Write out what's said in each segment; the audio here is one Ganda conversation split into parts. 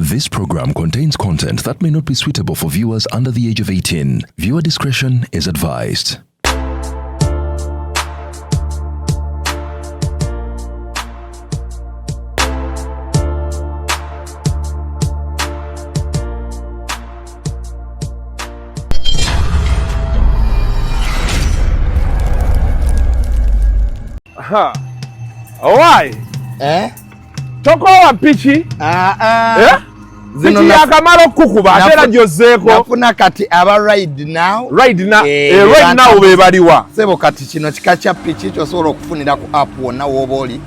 This program contains content that may not be suitable for viewers under the age of 18. Viewer discretion is advised. Why? Tokowa pichi? Zino yakamalo kukuba atera jozeko. Nafuna kati aba ride now. Ride now bebaliwa. Sebo kati kino kikacha pichi kyosobola okufunira ku app wonna woboli.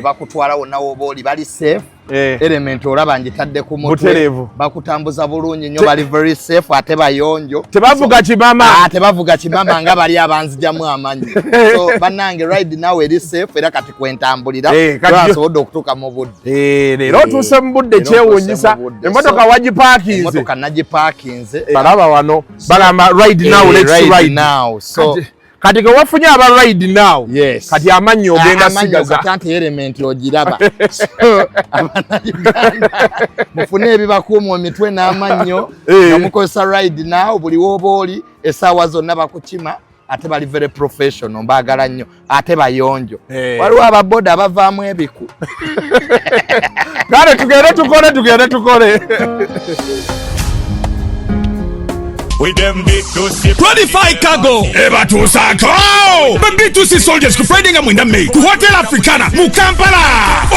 Bakutwala wonna woboli bali safe. Element olaba njitadde ku mutwe. Bakutambuza bulungi nnyo bali very safe ate bayonjo. Tebavuga kibama. Tebavuga kibama nga bali abanzijamu amanyi. So banange ride now eri safe era kati kwentambulira. Twasobola okutuuka mu budde. Leero tuse mu budde kyewuunyisa. Emmotoka wagiparkinze. Emmotoka nagiparkinze. Balaba wano. Balamba ride now, let's ride now. So kati ke wafunye aba ride now. Yes. Kati amanyo ogenda sigaza. Amanyo element ogiraba. Mufune ebibakuuma emitwe n'amannyo nga mukozesa ride now buli w'obooli essaawa zonna bakukima ate bali very professional mbaagala nnyo ate bayonjo. Waliwo ababoda abavaamu ebiku. Kale tugende tukole. With them B2C 25 cargo Eba tusako B2C soldiers kufraidinga mwinda mei ku Hotel Africana mu Kampala.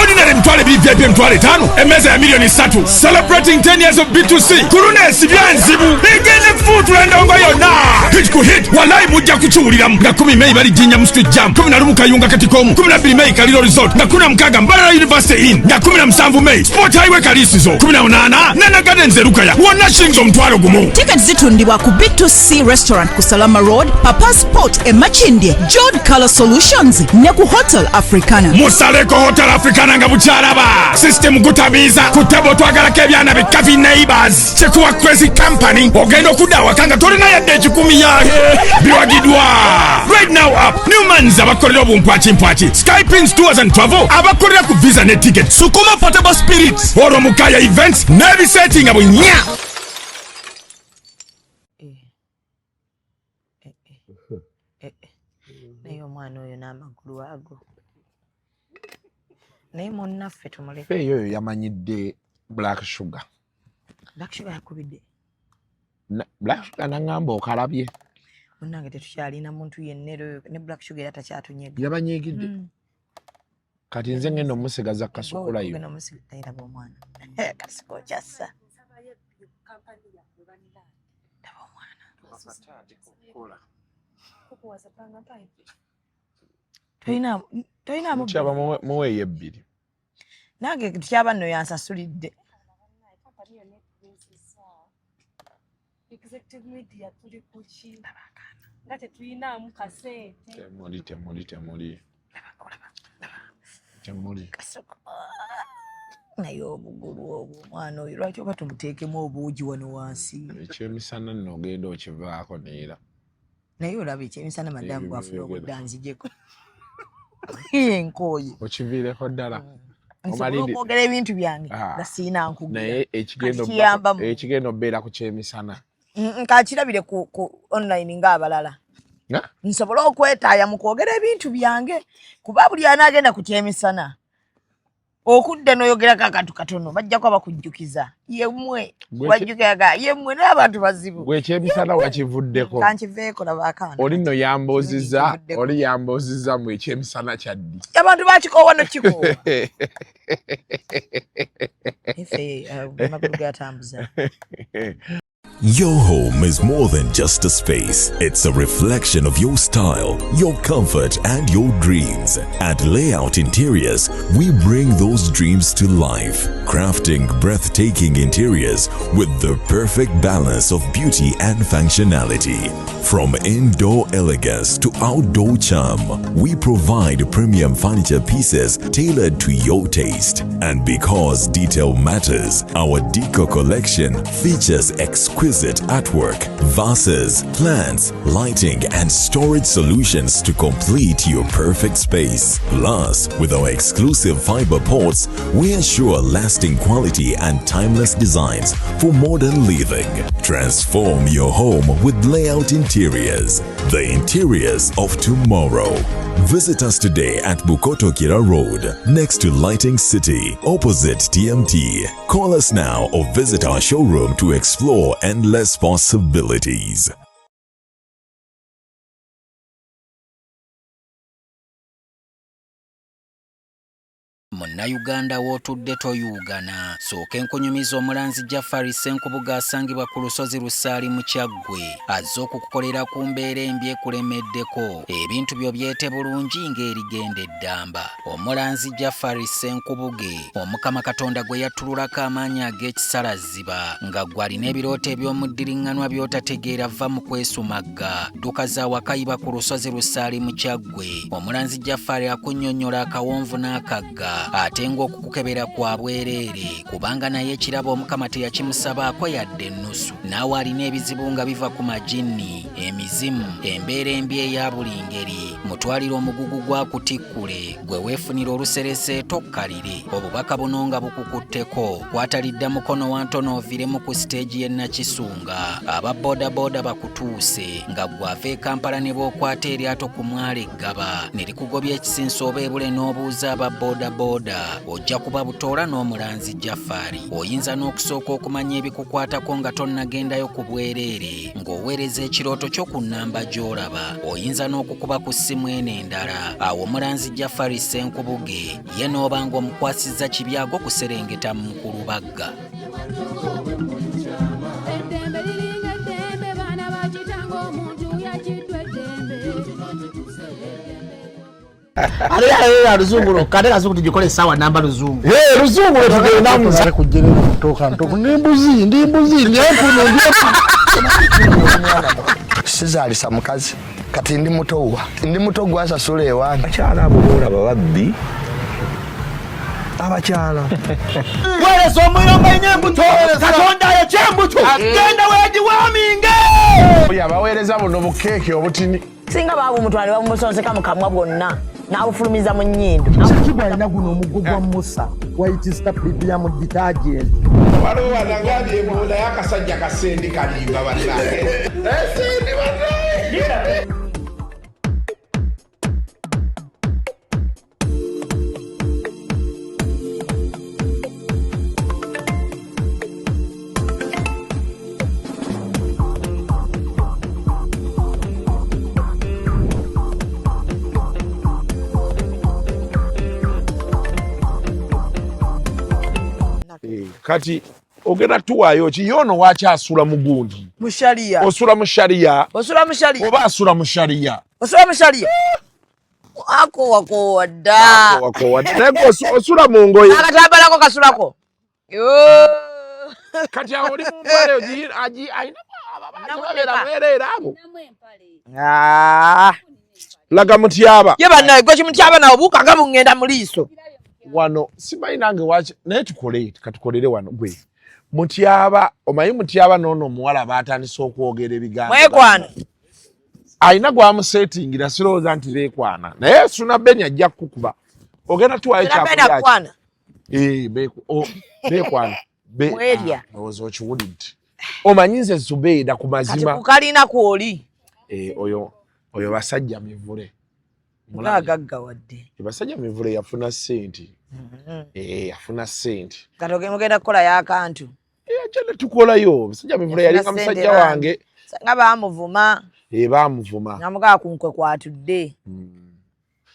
Ordinary mtwale VIP mtwale 5 emeza ya milioni 3 celebrating 10 years of B2C kurune sibyanzibu igene food randongo yona hit ku hit walai mujja kuchulira nga 10 Mei bali jinya mu street jam 11 kayunga katikomu 12 Mei kaliro resort nga 16 Mbarara University Inn nga 17 Mei Sport Highway Kalisizo 18 Nana Gardens Rukaya wona shinzo mtwalo gumu. Tickets zitundibwa ku B2C Restaurant ku Salama Road, Papa Sport Machindye, Jod Color Solutions ne ku Hotel Africana. Musaleko Hotel Africana nga bucharaba. System gutabiza kutebo twagala kebyana be cafe neighbors. Chekuwa crazy company ogendo kudawa kanga tolina yadde 10 yahe. Biwagidwa. Right now up new man's abakolera obumpwachi Skypins Tours and Travel abakolera ku visa ne ticket. Sukuma Portable Spirits Oro Mukaya Events nevi setting abunya. Nayo mwana oyo n'amagulu ago. Naye munnaffe tumuleke. Fe yoyo yamanyidde black sugar. Black sugar yakubidde. Black sugar nangamba okalabye. Munnange tetukyalina muntu yennero ne black sugar era takyatunyega. Yabanyeegidde. Kati nze ngenda omusigaza kasukula yo. Ngenda omusigaza omwana. Kasiko kyassa. Ndaba omwana. Toyina mukyaba muweeyo ebbiri. Nange tukyaba nno yansasulidde. Temuli. Naye obugulu obwo omwana oyo lwaki oba tumuteekemu obuugi wano wansi. Ekyemisana nno ogenda okivaako neera. Naye olaba ekyemisana madamu bwafuna obuddanzijeko. Enkooye. Okiviireko ddala. Nsobola okwogera ebintu byange nga siina nkugira. Naye ekigenda obeera ku kyemisana. Nkakirabire ku online ng'abalala. Nsobola okwetaaya mu kwogera ebintu byange kuba buli anaagenda ku kyemisana. Okudde n'oyogerako akantu katono bajjako abakujjukiza. Yemmwe wajjukaga yemmwe n'abantu bazibu. Gwe ekyemisana wakivuddeko. Kankiveeko laba akaana. Oli nno yamboozizza mu ekyemisana kyaddi. Abantu bakikoowa no kikoowa. Efe amagulu gatambuza. Your home is more than just a space. It's a reflection of your style, your comfort, and your dreams. At Layout Interiors, we bring those dreams to life, crafting breathtaking interiors with the perfect balance of beauty and functionality. From indoor elegance to outdoor charm, we provide premium furniture pieces tailored to your taste. And because detail matters, our decor collection features exquisite exquisite artwork, vases, plants, lighting and storage solutions to complete your perfect space. Plus, with our exclusive fiber pots, we ensure lasting quality and timeless designs for modern living. Transform your home with Layout Interiors, the interiors of tomorrow. Visit us today at Bukoto Kira Road, next to Lighting City, opposite TMT. Call us now or visit our showroom to explore endless possibilities. Munnayuganda w'otudde toyugana sooka enkunyumiza omulanzi Jafari Ssenkubuga asangibwa ku lusozi Lusaali mu Kyaggwe azze okukukolera ku mbeera embi ekulemeddeko ebintu byo byete bulungi ng'erigenda eddamba. Omulanzi Jafari Ssenkubuge Omukama Katonda gwe yattululako amaanyi ag'ekisalaziba nga gwe alina ebirooto eby'omuddiringanwa by'otategeera va mu kwesumagga dduka za wakayiba ku lusozi Lusaali mu Kyaggwe. Omulanzi Jafari akunnyonnyola akawonvu n'akagga ate ng'okukukebera kwa bwereere kubanga naye ekirabo Omukama teyakimusabaako yadde ennusu. Naawe alina ebizibu nga biva ku majinni, emizimu, embeera embi eya buli ngeri. Mutwalire omugugu gwakutikkule gwe weefunira oluserese tokkalire. Obubaka buno nga bukukutteko kwatalidda mukono wa ntono oviremu ku siteegi y'e Nakisunga. Aba bodaboda bakutuuse nga gwava e Kampala ne bookwata eryato ku mwalo Eggaba ne likugobya ekisinsa oba ebule n'obuuza aba bodaboda ojja kuba butoola n'omulanzi Jafari. Oyinza n'okusooka okumanya ebikukwatako nga tonnagendayo ku bwereere ng'oweereza ekirooto kyo ku nnamba gy'olaba. Oyinza n'okukuba ku ssimu eno endala. Awo omulanzi Jafari Ssenkubuge ye n'obanga omukwasizza kibyago kuserengeta mu Kulubagga. Ale luzungu kale kazuku tujikole sawa namba luzungu. Luzungu tugenda muza kujjere kutoka ntoko nimbuzi nyefuno sizalisa mukazi kati ndi muto gwasasula ewange. Abakyala abo boolaba babbi abakyala weereza omuyomba enyembuto Katonda yekyembuto genda wegiwaminge yabaweereza buno bukeeke obutini singa baabu mutwale bamusonseka mu kamwa bwonna n'abufulumiza mu nnyindo. Kibwa alina guno omuggo gwa Musa wayitista Biblia mu detergent. Waliwo wanangalie munda y'akasajja kasendi kalimba bannange. Esendi bannange. Kati ogenda tuwaayo ki yono waaki asula mu gundi Musharia osula mu sharia oba asula mu sharia wako wadda naye osula mu ngoye akatambalako kasulako kati awo oli mu mpale ayina ababeera bwereera abo laga mutyaba ye bannaye gwe kimutyaba nawe buukaga bungenda mu liiso wano simanyi nange waki naye katukolere wano gwe mutyaba omanyi mutyaba noono omuwala baatandise okwogera ebigambo mwekwana ayina gwamusetingira sirowooza nti beekwana naye Suuna Ben ajja kukuba ogenda tuwaayo kyakulya beekwana mwerya ndowooza okiwulidde omanyi nze Zubeda ku mazima kati kukalina kwoli oyo basajja mivule mulagaggawadde basajja mivule yafuna ssente yafuna ssente kati mugenda kukola y'akantu ajja tukolayo basajja mivule yalinga musajja wange nga baamuvuma baamuvuma nga mugaa ku nkwe kwatudde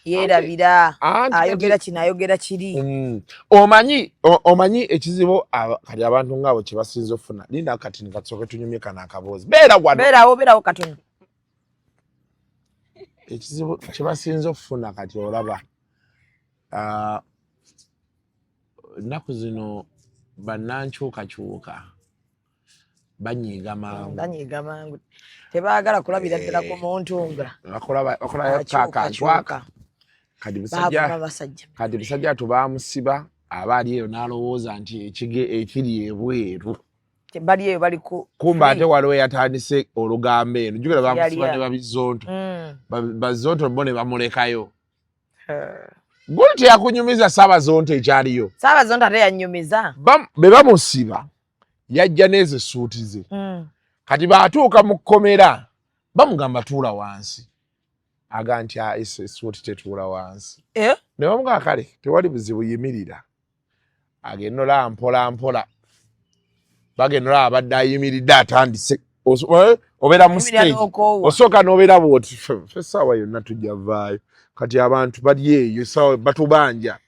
yeerabira ayogera kino ayogera kiri omanyi ekizibu kati abantu ngaabo kye basinza okufuna linda kati nikasooke tunyumye kana akaboozi beerawo katono ekizibu kye basinza okufuna kati olaba ennaku zino bannankyukakyuka banyiiga mangu tebaagala kulabira ddala ku muntu nga bakolayo kakantwaka kati musajja tubaamusiba aba ali eyo n'alowooza nti ekiri ebweru bali eyo bali ku kumba ate waliwo yatandise olugambo eno jukira bamusiba ne babizonto bazonto bone bamulekayo guli teyakunyumiza Saabazonto ekyaliyo Saabazonto ate yanyumiza be bamusiba yajja n'ezo essuuti ze kati baatuuka mu kkomera bamugamba tuula wansi aga nti essuuti tetuula wansi ne bamugaa kale tewali buzibu yimirira agenda olaba mpola bagenda abadde ayimiridde atandise obeera mu stage osooka n'obeera bwoti fe essaawa yonna tujja vaayo kati abantu bali eyo essaawa batubanja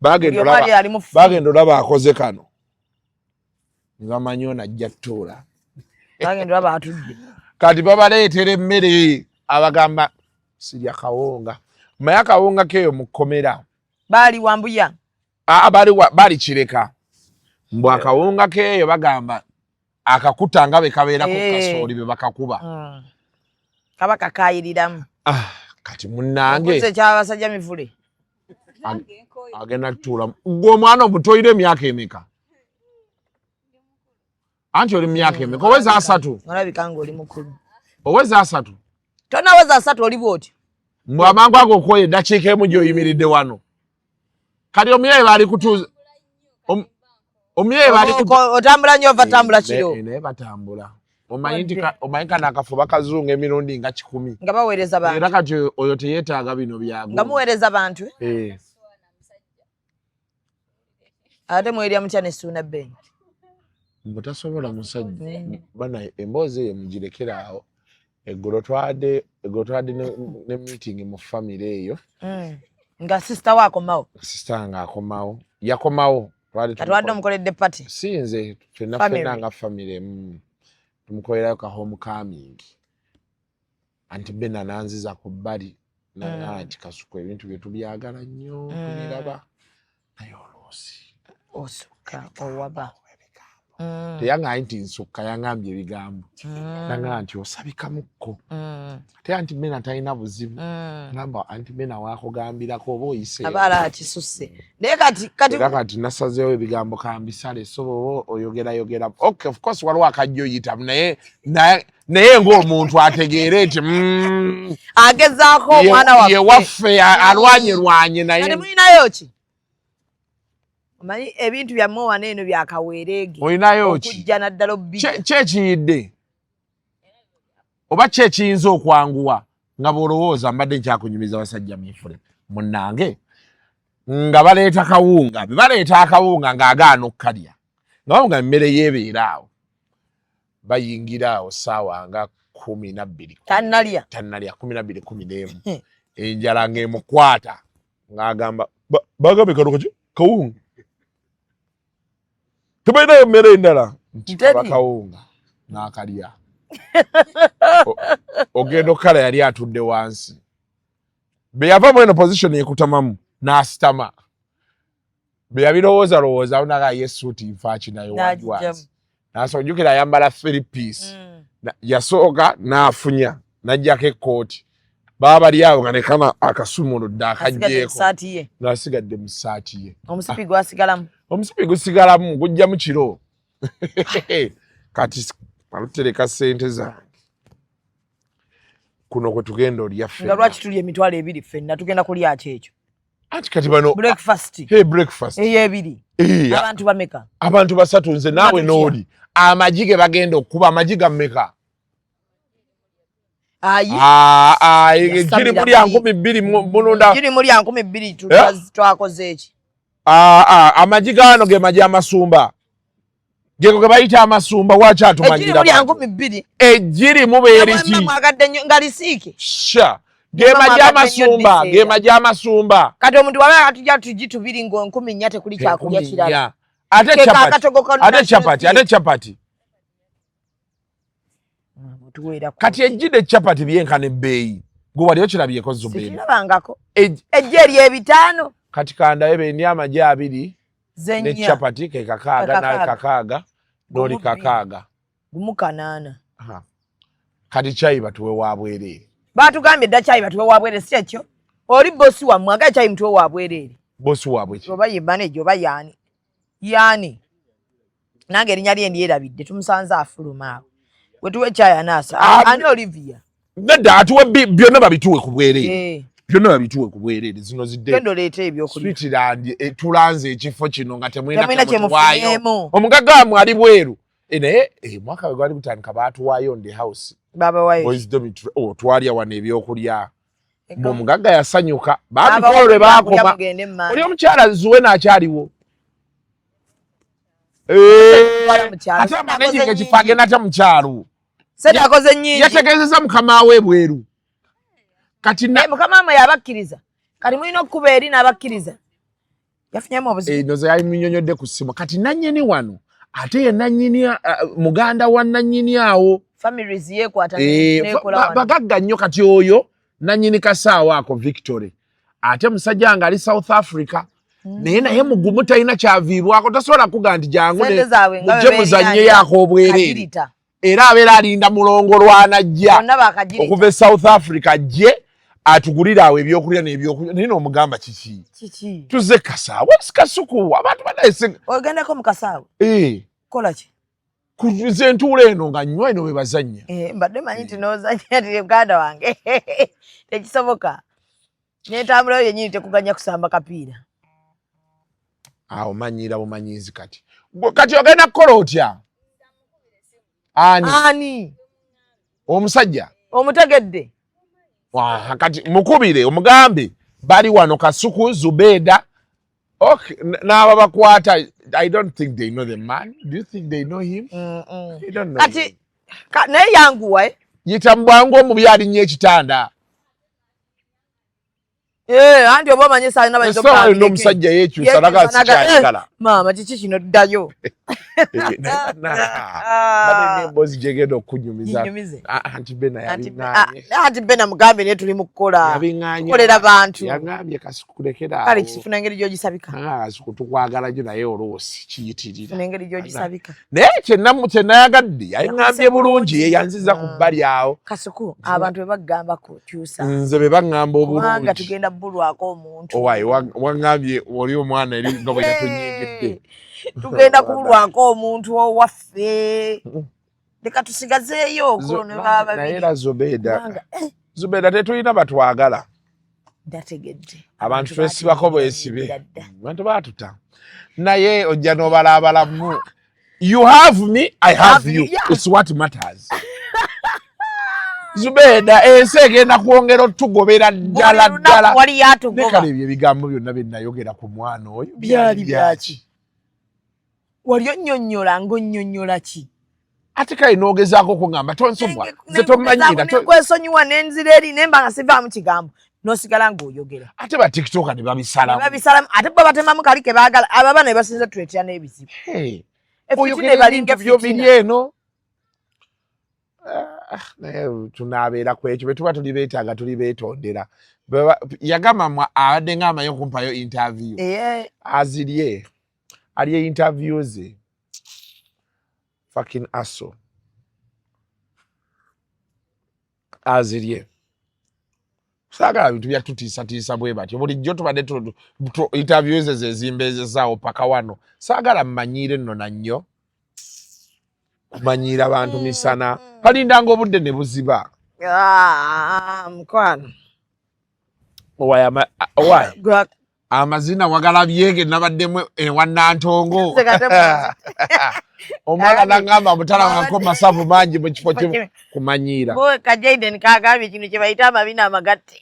bagenda olaba akoze kano ne bamanyi ono ajja tuula kati babaleetera emmere abagamba sirya kawunga maye akawunga keeyo mu kkomera baali wambuya baali kireka mbw akawunga keeyo bagamba akakuta nga be kabeerako kasooli be bakakuba kaba kakayiriramu kati munnange kyabasajja mivule agenda tutuula gwe omwana omutoyire emyaka emeka anti oli myaka emeka oweza 3 olabika nga oli mukulu oweza 3 tonaweza 3 oli bwoti mbw amangu ago okwoyo eddakiika emu gy'oyimiridde wano kati omuyaye baali kutuuza omuyaye baali otambula nnyo ova tambula kiro naye batambula omanyi kana akafo bakazunga emirundi nga 10 nga baweereza bantu era kati oyo teyeetaaga bino byago nga muweereza bantu ate mwerya mutya ne Suuna Ben mbutasobola musajja bana emboozi eyo mugirekera awo eggolo twadde ne meeting mu family eyo nga sister wakomawo sister nga akomawo yakomawo twadde omukoledde party sinze ffenna nga family tumukolerayo ka homecoming anti bena nanziza ku bbali nati kasuku ebintu bye tubyagala nnyo tubiraba naye oloosi osukka owaba teyaŋŋaye nti nsukka yaŋŋambye ebigambo naŋŋamba nti osabikamuko ate anti bena talina buzibu namba anti bena wakugambirako oba oyise abaala akisusse naye kati nasazeewo ebigambo kambisale so oba oyogera okay of course waliwo akajja oyitamu naye ng'omuntu ategeere nti agezaako omwana ye waffe alwanyerwanye naye mulinayo ki omanyi ebintu byammwe wano eno byakaweereege olinayo ki okujja naddala kyekiyidde oba kyekiyinza okwanguwa nga bw'olowooza mbadde nkyakunyumiza basajja mifule munnange nga baleeta kawunga bebaleeta akawunga ng'agaana okkalya nga bawunga emmere yeebeera awo bayingira awo ssaawa nga 12 tannalya 12 11 enjala ng'emukwata ng'agamba bagambe kano kawunga tebalinayo emmere endala nti kaba kawunga n'akalya ogenda okukala yali atudde wansi be yava mu eno position yekutamamu n'asitama be yabirowooza awo naga yesuuti nfaaki nayo wajwansi nasojjukira ayambala 3 piece yasooka n'afunya n'ajjako ekkooti baba bali awo nga nekana akasumuludde akajjeeko n'asigadde mu ssaati ye omusipi gusigalamu gujjamu kiro kati alutereka ssente zange kuno kwe tugenda olya ffenna nga lwaki tuli emitwalo 2 ffenna tugenda kulya kyekyo anti kati bano breakfast ey'ebiri abantu bameka abantu 3 nze naawe n'oli amagi ge bagenda okuba amagi gammeka giri muli 200 mulunda giri muli 200 twakoze eki amagi gaano ge magi amasumba geko ge bayita amasumba waaki atumangira ejiri mubeeriki ge magi amasumba kati omuntu waba atujja tugi 2 ngo 10 tekuli kyakulya kirala ate chapati kati ejjide chapati byenkana ebbeeyi gwe wali okirabyeko Zubeda ejje ery'ebitaano kati kandayo bendi amagi 2 ne chapati ke kakaaga n'oli kakaaga gumu 8 kati chayi batuwe wabwereere batugambye dda chayi batuwe wabwereere si ekyo oli bosi wammwe aga chayi mutuwe wabwereere bosi wabwe oba ye manager oba yani nange erinnya lye ndyerabidde tumusanze afuluma we tuwe chaya nasa ani Olivia nedda atuwe byonna babituwe ku bwereere byonna babituwe ku bwereere zino zidde gendo leeta ebyokulya Switzerland tulanze ekifo kino nga temulina kyemufuyeemu omugagga wamwe ali bweru naye mwaka we gwali gutandika baatuwaayo on the house baba wayo twalya wano ebyokulya omugagga yasanyuka baabikola lwe baakoma oli omukyala Zuwena akyaliwo ate amanenyi ekifo agenda ata mukyalo akoze nnyingi yategeezeza mukama we bweru kati mukama wamwe yabakkiriza kati mulina okuba eri n'abakkiriza yafunyemu obuzibu eno ze yamunyonyodde ku ssimu kati nannyini wano ate ye nannyini muganda wa nannyini awo families yekwata bagagga nnyo kati oyo nannyini kasaawa ako Victory ate musajja nga ali South Africa naye mugumu talina kyaviibwako tasobola kuga nti jangu mujje muzannye yaako obwereere era abeera alinda mulongo lwanajja okuva e South Africa jje atugulira awo ebyokulya n'ebyokulya naye n'omugamba kiki tuze kasaawa kasuku abantu banaese ogendako mu kasaawa kola ki kuze ntuula eno nga nnywa eno bwe bazannya mbadde manyi nti n'ozannya ti muganda wange tekisoboka n'entambula yo yennyini tekuganya kusamba kapiira awo manyira bumanyizi kati ogenda kukola otya ani omusajja omutegedde kati mukubire omugambe bali wano Kasuku Zubeda n'aba bakwata I don't think they know the man. Do you think they know him? They don't know kati naye yanguwa yita mbwangu omubi alinnye ekitanda anti oba omanye saali nabasobola n'omusajja yeekyusa laga sikyayagala maama kiki kino ddayo emboozi gyegenda okunyumiza anti bena mugambe naye tuli mu kukola tukolera bantu yagambye Kasukulekera kale kisifuna engeri gy'ogisabika Kasuku tukwagala gyo naye olwosi kiyitirira funa engeri gy'ogisabika naye kyenayagadde yangambye bulungi yeyanziza ku bbali awo Kasuku abantu bwe bagambako kyusa nze be baŋŋamba obulungi tugenda bulwako omuntu owaye wangambye oli omwana eri nga bwe yatunyigidde tugenda kulwako omuntu owaffe leka tusigazeeyo naye era Zubeda tetulina batwagala ndategedde abantu twesibako bwesibe abantu batuta naye ojja n'obalaabalamu you have me I have you it's what matters Zubeda ensi egenda kwongera otugobera ddala nekale ebyo ebigambo byonna bye nayogera ku mwana oyo byali byaki wali onnyonnyola ng'onnyonnyola ki ate kale n'ogezaako okugamba tonsubwa nze tommanyira kwesonyiwa n'enzira eri naye mba nga sivaamu kigambo n'osigala ng'oyogera ate ba tiktoka ne babisalamu ate bwe batemamu kali ke baagala abaana ne basinza tuletera n'ebizibu oyogera ebyo biri eno naye tunaabeera ku ekyo bwe tuba tuli beetaaga tuli beetondera yagamba abadde ng'amaye okumpayo interview azirye alye interview ze fucking aso azirye saagala bintu byatutiisatiisa bwe batyo bulijjo tubadde interview ze zezimbeezezaawo paka wano saagala mmanyiire nno nannyo kumanyiira abantu misana palindanga obudde ne buziba mukwano owaye amazina wagalabyenge nabaddemu ewannantongo omwana nangamba mutala wanko masavu mangi mu kifo kimu kumanyiira kajaiden kagambye kino kye bayita amabina amagatte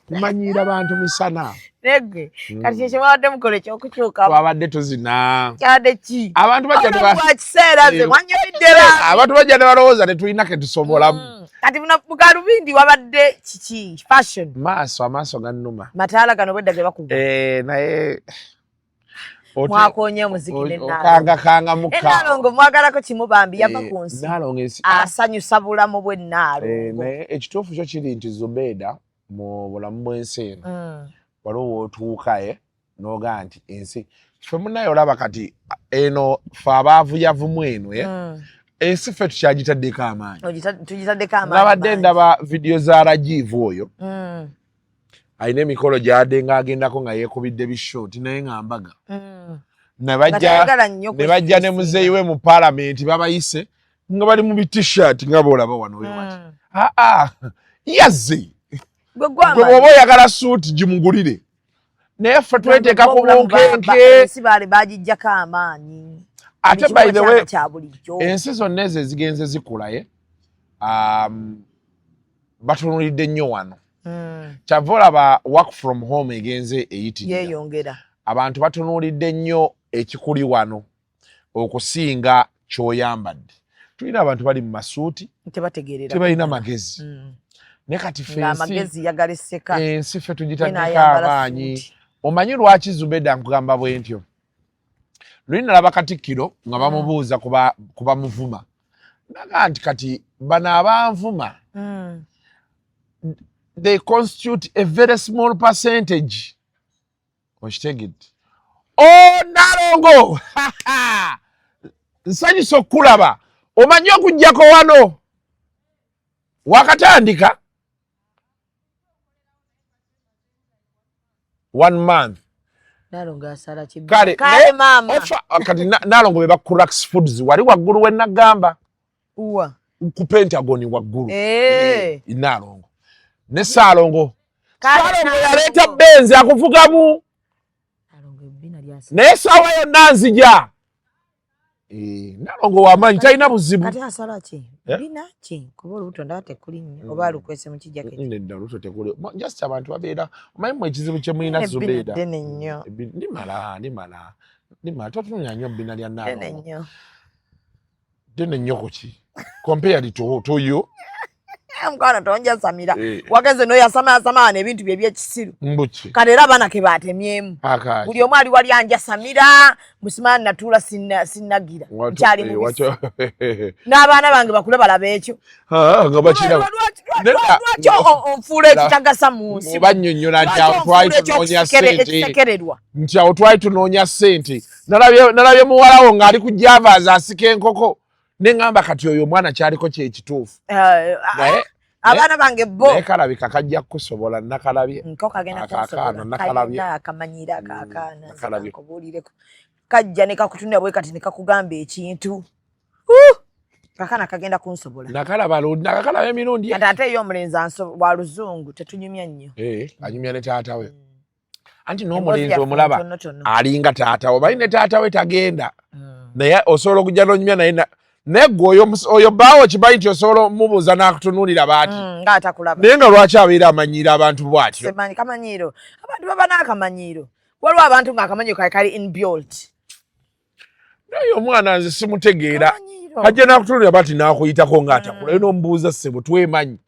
kumanyiira bantu misana negwe kati kyekyo babadde mukola ekyokukyuka twabadde tuzina kyabadde ki abantu kiseera ze mwanyoiddera abantu bajja ne balowooza tetulina ke tusobolamu kati mugalubindi wabadde kiki fashion amaaso gannuma mataala gano bwedda ge bakuba naye mwakonye omuziki okangakanga mukka Nalongo mwagalako kimu bambi yava ku nsi asanyusa bulamu bwe Nalongo naye ekituufu kyo kiri nti Zubeda mu bulamu bw'ensi eno waliwo wootuuka n'ogaa nti ensi ffe munnaye olaba kati eno ffe abaavuyavumu eno ensi ffe tukyagitaddeko amaanyi nabadde ndaba vidiyo za Rajivu oyo alina emikolo gy'adde ng'agendako nga yeekubidde bishooti naye nga mbaga ne bajja ne muzeeyi we mu parliament babayise nga bali mu t-shirt nga boolaba wano wati yazze gwe bw'oba oyagala suuti gimugulire naye ffe tweteeka ku bunkenke si baali bagijjako amaanyi ate by the way ensi zonna ezo ezigenze zikulaye batunulidde nnyo wano kyava olaba work from home egenze eyitirira abantu batunulidde nnyo ekikuli wano okusinga kyoyambadde tulina abantu bali mu masuuti tebalina magezi ne kati ensi ffe tugitandika amaanyi omanyi lwaki Zubeda nkugamba bwe ntyo luli nalaba Katikkiro nga bamubuuza kuba muvuma naga nti kati bano abanvuma they constitute a very small percentage okitegedde Nalongo nsanyusa okulaba omanyi okujjako wano wakatandika 1 month kale kati Nalongo be bakurax foods wali waggulu we nagamba ku Pentagon waggulu Nalongo ne Salongo yaleeta benzi akuvugamu naye saawa yonna nzija Nalongo w'amaanyi talina buzibu ate asala ki bina ki kuba olubuto ndaba tekuli nnyo oba lukwese mu kijaketi nedda olubuto tekuli just abantu babeera omanyi mu ekizibu kye mulina Zubeda ddene nnyo ndimala totununya nnyo bina lya Nalongo ddene nnyo kuki compared to you mukwana tonja samira wageze no yasamana ebintu bye byekisiru kale era abaana ke batemyemu buli omu ali wali anja samira musimani natula sinnagira nkyali mubisi n'abaana bange bakule balaba ekyo nga bakira onfuula ekitagasa mu nsi bannyonnyola nti awo twali tunoonya ssente nti awo twali tunoonya ssente nalabye muwalawo ng'ali ku Javas asika enkoko neŋŋamba kati oyo omwana kyaliko kyekituufu abaana bange bo naye kalabika kajja kukusobola nakalabye akamanyira akaakaanakubuulireko kajja ne kakutunira bwe kati ne kakugamba ekintu kakana kagenda kunsobola nakakalaba emirundi kati ate eyo omulenzi wa luzungu tetunyumya nnyo anyumya ne taata we anti n'omulenzi omulaba alinga taata we bali ne taata we tagenda naye osobola okujja n'onyumya naye negwe oyo bbaawo kimanyi nti osobola mubuuza n'akutunuulira baati naye nga lwaki abeera amanyiiro abantu bw'atyo kamanyiiro abantu baba n'akamanyiiro waliwo abantu ng'akamanyiiro kali inbuilt naye omwana nze simutegeera ajja n'akutunuulira baati n'akuyitako ng'atakula n'omubuuza ssebo twemanyi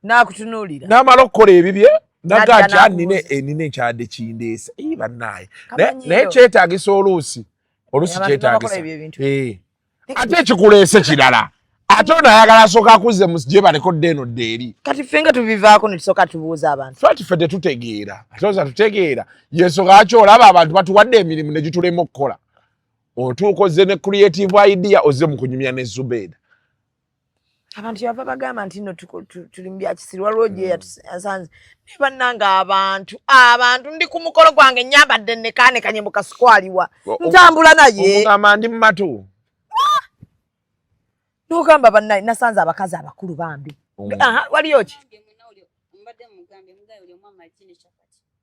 n'akutunuulira n'amala okukola ebibye naga nti nina ekyadde kindeesa bannaaye naye kyetaagisa oluusi kyetaagisa ate ekikuleese kirala ate ono ayagala asooka akuze musije balekodde eno ddeeri kati ffe nga tubivaako ne tusooka tubuuza abantu ffe ffe tetutegeera ate oza tutegeera yensooka aki olaba abantu batuwadde emirimu ne gitulema okukola otuuka ozze ne creative idea ozze mu kunyumya ne Zubeda abantu kyebava bagamba nti nno tuli mu byakisiri waliwo gye yasanze ne bannanga abantu ndi ku mukolo gwange nyambadde nekaanekanye mu kasukwaliwa ntambula naye omugamba ndi mu matu n'ogamba bannaye nasanze abakazi abakulu bambi waliyo ki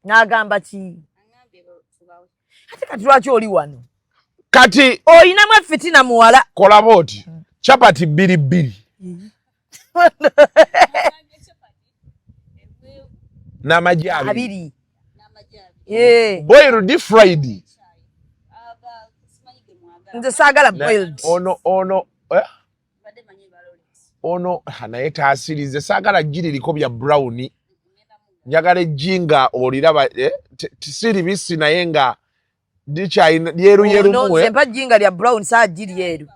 n'agamba ki ate kati lwaki oli wano kati oyinamu efitina muwala kola booti chapati 2 n'amagi 2 boiled fried nze saagala boiled ono naye taasirize saagala giririko bya brown njagala ejjinga oliraba tisiri bisi naye nga lyeru sempa jinga lya brown saa giri yeru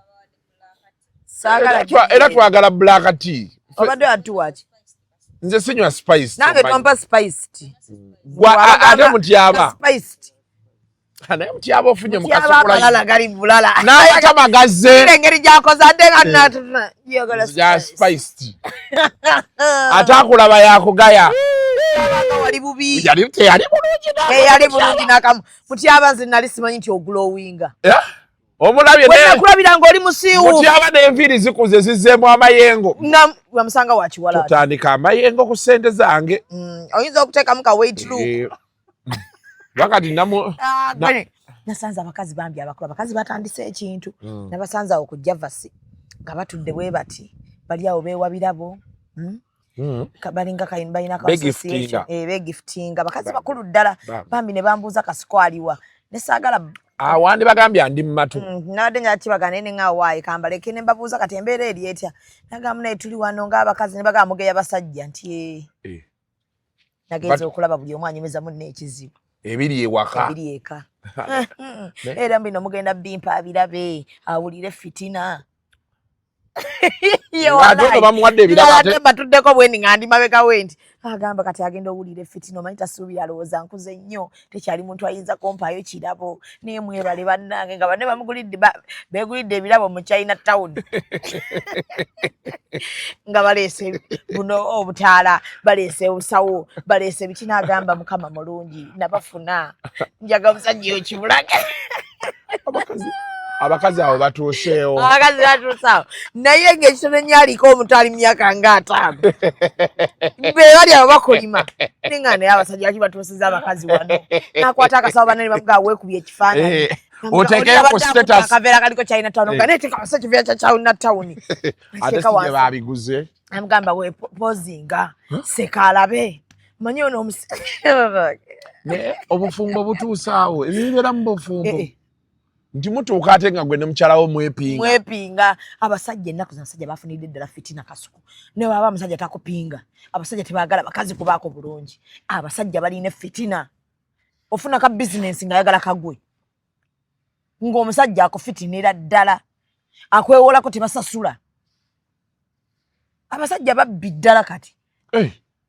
era twagala black tea obadde atuwaki nze sinywa spice nange twampa spiced ate mutyaba naye mutyaba ofunye mukasukula gali bulala naye tamagaze engeri gyakoze ate nga spiced ate akulaba yakugaya kyabanga wali bubi yali bulungi yali bulungi nakamu mutyaba nze nali simanyi nti oglowinga omulabye kulabira ng'oli musiiwu mutyaba n'enviiri zikuze zizzeemu amayengo wamusanga wakiwala tutandika amayengo ku ssente zange oyinza okuteekamu ka weight look wakati nasanze abakazi bambi abakulu abakazi batandise ekintu nabasanze awo ku javasi nga batudde bwe bati bali awo beewa birabo balinga balina begiftinga bakazi bakulu ddala bambi ne bambuuza kasiko aliwa nesaagala wandi bagambye ndi mmatu nabadde nyakibagana ne ngawaayi kambaleke ne mbabuuza kati embeera eri etya nagamu naye tuli wano ng'abakazi ne bagamba mugeya basajja nti nagenza okulaba buli omu anyumeza munne ekizibu ebiri eka era mbino mugenda bimpa abirabe awulire fitina batuddeko bwendi nga ndi mabega wendi agamba kati agenda owulire fitina omanyi tasuubira alowooza nkuze nnyo tekyali muntu ayinza kumpaayo kirabo naye mwebale bannange nga banne begulidde ebirabo mu China town nga baleese buno obutaala baleese obusawo baleese biki n'agamba mukama mulungi nabafuna njaga musajja oyo kibulage abakazi abo batuuseewo naye ng'ekitono nnyo aliko omuntu ali mu myaka nga 5 be bali abo bakolima ninga naye abasajja laki batuusizza abakazi wano nakwata akasawo banani bamugaa weekubye ekifaananyi oteekeko status akaveera kaliko China town nga neteeka abasa ekiveera kya China town ate sinye babiguze amugamba wepozinga sekaalabe manyi ono obufumbo butuusaawo ebibeera mu bufumbo nti mutuuka ate nga gwe ne mukyalawo mwepinga abasajja ennaku z'abasajja bafunidde ddala fitina kasuku naye waba omusajja takupinga abasajja tebaagala bakazi kubaako bulungi abasajja balina fitina ofuna ka bizinensi ng'ayagala kagwe ng'omusajja akufitinira ddala akwewolako tebasasula abasajja babbi ddala kati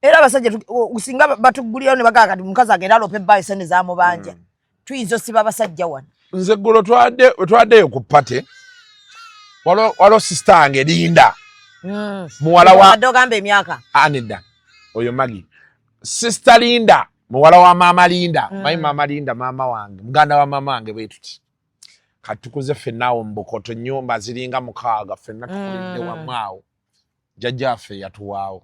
era abasajja singa batugulirayo ne bagala kati omukazi agenda alopa ebbaayo sente zamubanja tuyinza osiba abasajja wano nze ggulo twaddeyo ku pate walo sister wange Linda muwala wa ogamba emyaka nedda oyo Magi sister Linda muwala wa maama Linda mayi maama Linda maama wange muganda wa maama wange bwetuti kati tukuze ffenna mu Bukoto nnyumba ziringa 6 ffenna tukulidde wamu awo jjajjaffe yatuwaawo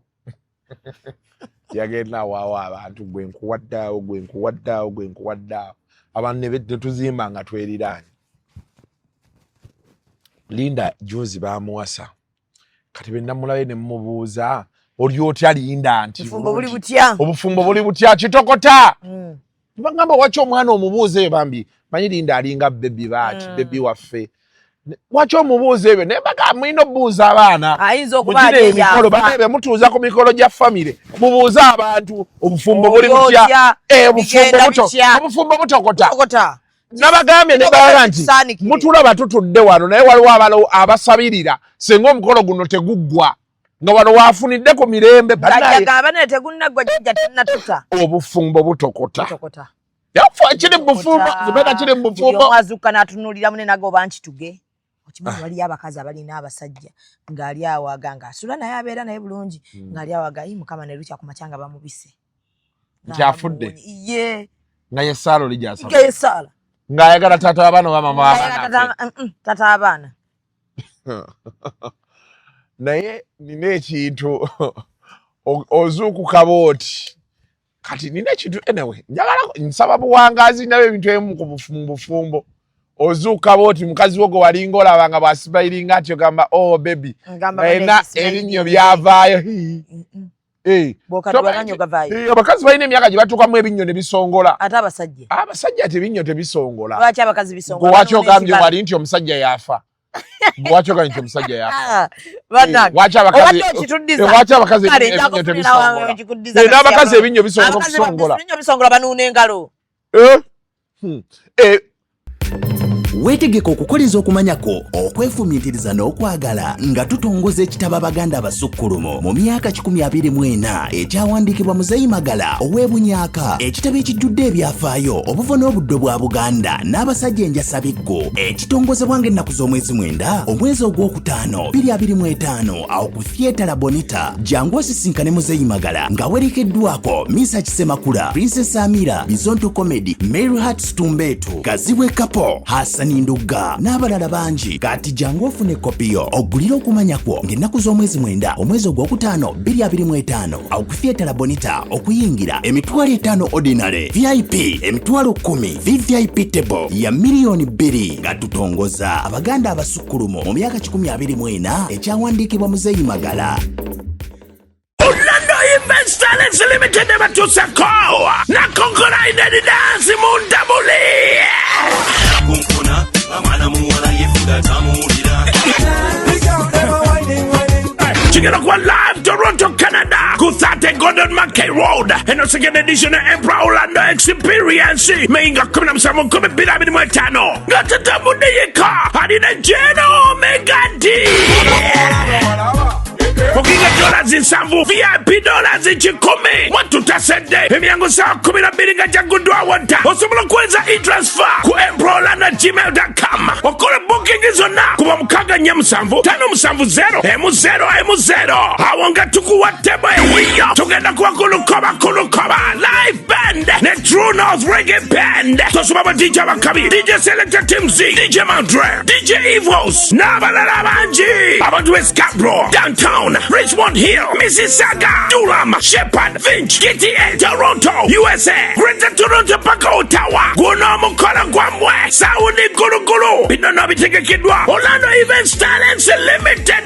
yagenda awaawo abantu gwe nkuwaddaawo abantu ne tuzimba nga tweliraanye Linda juzi bamuwasa kati be namulabe ne mmubuuza oli otya Linda nti obufumbo buli butya kitokota bagamba waki omwana omubuuza ebyo bambi manyi Linda alinga bebi baati bebi waffe waki omubuuza ebyo naye baga mulina obuuza abaana mugire emikolo banabe mutuuza ku mikolo gya famire mubuuze abantu obufumbo buli butya obufumbo butokota nabagambye ne balaga nti mutulaba tutudde wano naye waliwo abasabirira singa omukolo guno teguggwa nga wano waafunidde ku mirembe obufumbo butokota yafa kiri bufumbo Zubeda kiri bufumbo azuka n'atunulira munene agoba nkituge okimanyi waliyo abakazi abalina abasajja ng'ali awo aganga asula naye abeera naye bulungi ng'ali awo agayi mukama ne lukya ku makyanga bamubise nkyafudde nga yesaala oli gyasaba yesaala ng'ayagala taata w'abaana oba mama w'abaana taata abaana naye nina ekintu ozuukuka booti kati nina ekintu anyway njagala nsaba buwangazi nabe ebintu ebimu ku bufumbo ozuuka booti mukazi wo gwe walinga olaba nga bwasibayiringa ati ogamba oh baby ena erinnyo byavaayo abakazi balina emyaka gye batuukamu ebinnyo ne bisongola ate abasajja tebinnyo tebisongola lwaki abakazi bisongola waki ogambye wali nti omusajja yafa waki ogambye nti omusajja yafa waki abakazi ebinnyo tebisongola n'abakazi ebinnyo bisongola banuuna engalo weetegeka okukoleza okumanyako okwefumiitiriza n'okwagala nga tutongoza ekitabo abaganda abasukkulumu mu myaka 2024 ekyawandiikibwa Muzeeyi Magala ow'Ebunyaaka, ekitabo ekijjudde ebyafaayo obuvo n'obuddo bwa Buganda n'abasajja enjasabiggo, ekitongozebwa ng'ennaku z'omwezi 9 omwezi ogwokutaano 2025 awo ku Theatre Bonita. Jangu osisinkane Muzeeyi Magala nga werekeddwako Misa Kisemakula, Princess Amira, Bizonto Comedy, Mary Hart Stumbetu, Kazibwe Kapo, Hassan Nduga n'abalala bangi. Kati jangu ofune kopiyo ogulira okumanyako ng'ennaku z'omwezi 9 omwezi ogwokutaano 2025 awo ku Theatre Bonita okuyingira $5,000 ordinary, VIP $10,000, VVIP table ya $2,000,000 nga tutongoza abaganda abasukkulumu mu myaka 2024 ekyawandiikibwa Muzeeyi Magala. Orlando Events Talents Limited batusako nakonkola inedi dansi mundabuli kunkuna amana muwala yefuda tamulira Chigero kwa live Toronto, Canada Kuthate Gordon Mackay Road and the second edition of Emperor Orlando Experience Mainga kumina msamu kume bila mini mwetano Gata tamude yeka Hadina Jeno Omega D Kukinga dollars in Sambu, VIP dollars in Chikome. What to tasende? Emiango saa 12 nga jagundwa wanta. Osumulo kweza e-transfer ku emprolana@gmail.com. Okole booking izo na kuba mukaga nyamusanvu 570 M0 awonga tukuwa tebo ehiyo tugenda kuwa kulukoba live band ne True North Reggae Band tosubaba DJ Bakabi, DJ Selector Tim Z, DJ Mandre, DJ Evos n'abalala bangi abantu Scarborough, downtown Richmond Hill, Mississauga, Durham, Shepherd, Finch, GTA, Toronto, USA, Greater Toronto, Paka, Ottawa, Guno Mukora Gwamwe, Saudi Gulu, Binono Bitegekidwa, Orlando Events Talents Limited.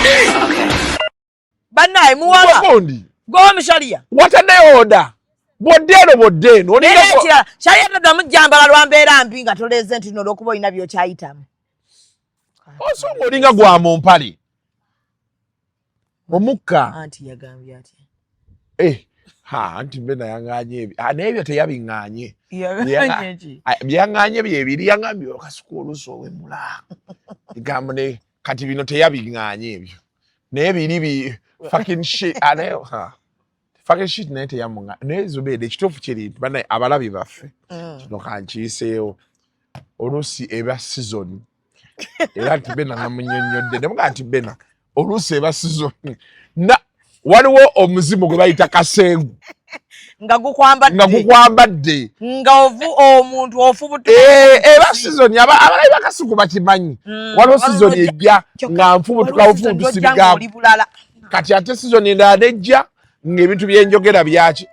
Banai muwala. Go Mishalia. What a day order. Bodeno. Onira Sharia ndo mjambala lwambera mpinga toleze ntino lokubo inabyo chaitamu. Oso ngolinga gwa Mompali. Omuka anti yagambye ati anti mbena yanganye nebyo teyabinganye yanganye byanganye byebiri yangambye okasuku oluso wemula igamne kati bino teyabinganye ebyo nebiri bi fucking shit ane fucking shit nete yamunga nezubede ekitofu kiri bana abalabi baffe kino kankiseewo olusi eba season era nti bena namunyonyodde nemuga nti bena olusi eba season na waliwo omuzimu gwe bayita kasengu nga gukwambadde nga ovu omuntu ofubutu eba season abalabi bakasuku bakimanyi waliwo season ejja nga nfubutuka sibigamu kati ate season endala nejja ng'ebintu byenjogera byaki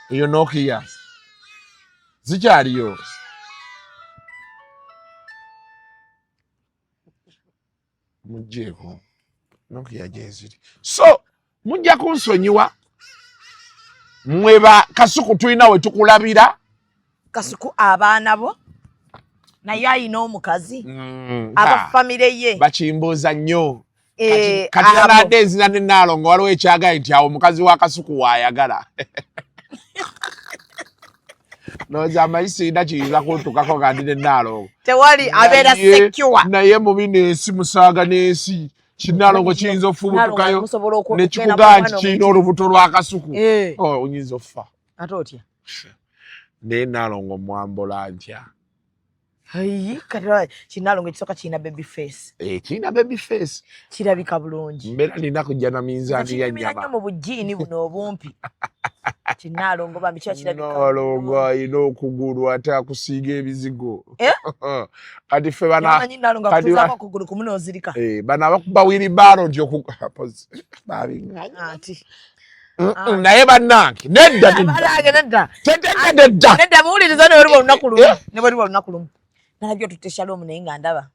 eyo Nokia zikyaliyo mujjeeko Nokia gyeziri so mujja kunsonyiwa mweba kasuku tulina we tukulabira kasuku abaana bo naye ayina omukazi aba famire ye bakimbuuza nnyo kati alade enzina ne Naalongo waliwo ekyagaye nti awo omukazi wa kasuku waayagala noza amayisirina kiyinza kuntukako nga ndi ne Naalongo tewali abeera secure naye mubi n'ensi musaaga n'ensi Kinaalongo kiyinza ofubutukayo ne kikugaa nti kirina olubuto lwa kasuku oyinza offa ate otya naye Naalongo mwambola ntya Kinaalongo ekisooka kirina baby face kirina baby face kirabika bulungi mbeera nina kujja na minzaani ya nnyama mu bujiini buno obumpi Kinaalongo bambi kiba kirabika Naalongo alina okugulu ate akusiiga ebizigo kati ffe bana abakuba wiribaaro nti naye bannange nedda muwuliriza nebaliba olunaku lumu nalabyo tutte Shalom naye nga ndaba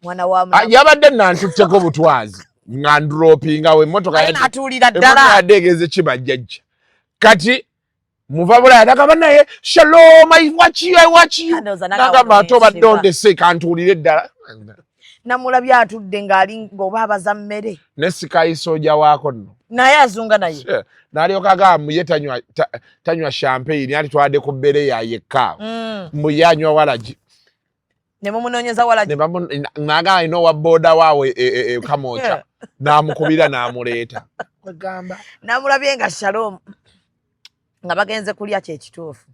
mwana wa yabadde nantutteko butwazi nga ndropinga we emmotoka yaddeegeze kibajjajja kati muva bula yadagamba naye Shalom nagamba ate obadde ondese kantuulire ddala namulabye atudde ng'oba abaza mmere ne Sky Soja waako nno naye azunga naye n'alyoka agamba ye tanywa champagne ati twadde ku bbere ya yekka mbu ye anywa walagi ne mumunonyeza wala naga ino wa boda wawe kamocha namukubira namuleta bagamba namulabye nga Shalom nga bagenze kulya kye kituufu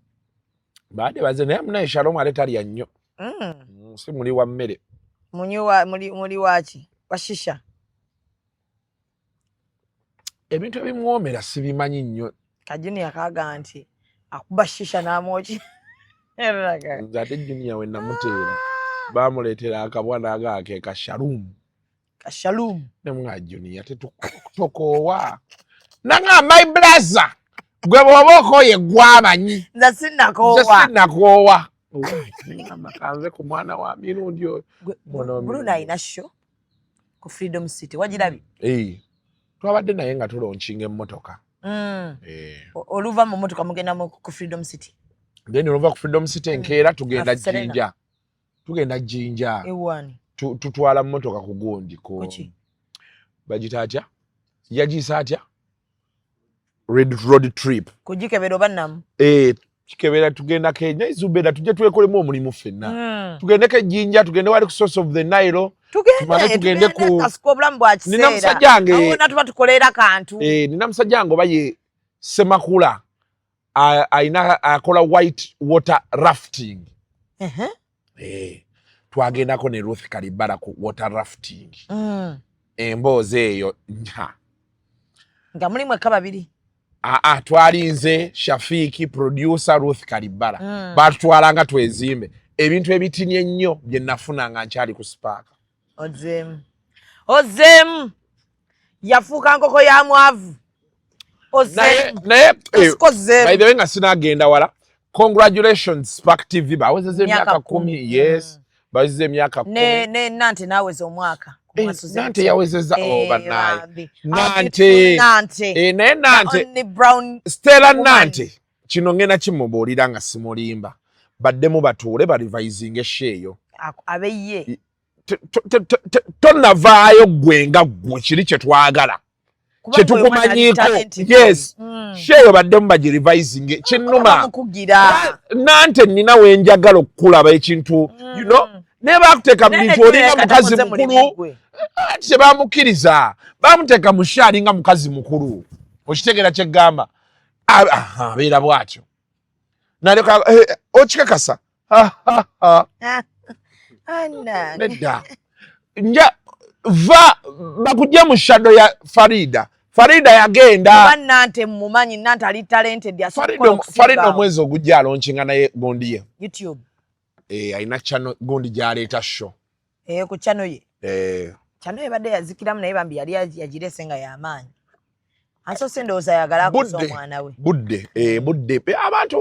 baade baze naye munaye Shalom aleta lya nnyo si muli wa mmere muli waki washisha ebintu ebimwomera sibimanyi nnyo Kajuni akaga nti akuba shisha n'amwoki nzate Junior we namuteera bamuleetera akabwana agake Kashalum ne mwa Junior tetokoowa nanga my brother gwe bwoba okoye gwamanyi nze sinnakoowa kanze ku mwana wa mirundi oyo Bruno ayina show ku Freedom City wagirabye twabadde naye nga tulonkinga emmotoka oluva mu mmotoka mugenda ku Freedom City then oluva ku Freedom City enkeera tugenda Jinja tutwala mmotoka ku gundi ko bagita atya yagisa atya road trip kujikebera bannamu kikebera tugenda Kenya Zubeda tujje twekolemu omulimu ffenna tugende ke Jinja tugende wali ku source of the Nile tugende ku kasikobulamu bwa kiseera nina musajjange awona tuba tukolera kantu nina musajjange baye Semakula akola white water rafting twagendako ne Ruth Kalibala ku water rafting emboozi eyo nga mulimu eka babiri twalinze Shafiki producer Ruth Kalibala batutwalanga twezimbe ebintu ebitini ennyo bye nafuna nga nkyali ku Spark ozem yafuuka nkoko ya mwavu naye by the way nga sinagenda wala congratulations Spark TV bawezeze emyaka 10 yes bawezeze emyaka 10 ne Nante naweze omwaka Nante yawezeza banaye Nante naye Nante Stella Nante kino ngena kimubuulira nga simulimba baddemu batuule barivising esheeyo abeye tonnavaayo gwe nga gwe kiri kye twagala kye tukumanyiiko yes sheeyo baddemu bagirivising kinnuma Nante nina wenjagala okukulaba ekintu you know ne bakuteeka mu bintu olinga mukazi mukulu tebamukkiriza bamuteeka mu shaali nga mukazi mukulu okitegeera kyeggamba abeera bwatyo naleka okikakasa nedda nja va bakujja mu shadow ya Farida yagenda Nante mumanyi Nante ali talented ya Farida omwezi ogujja alonkinga naye gondi ye YouTube ayina channel gondi gyaleeta show ku channel ye channel ye badde yazikiramu naye bambi yali yagirese nga y'amaanyi asose ndowooza ayagala akuza omwana we budde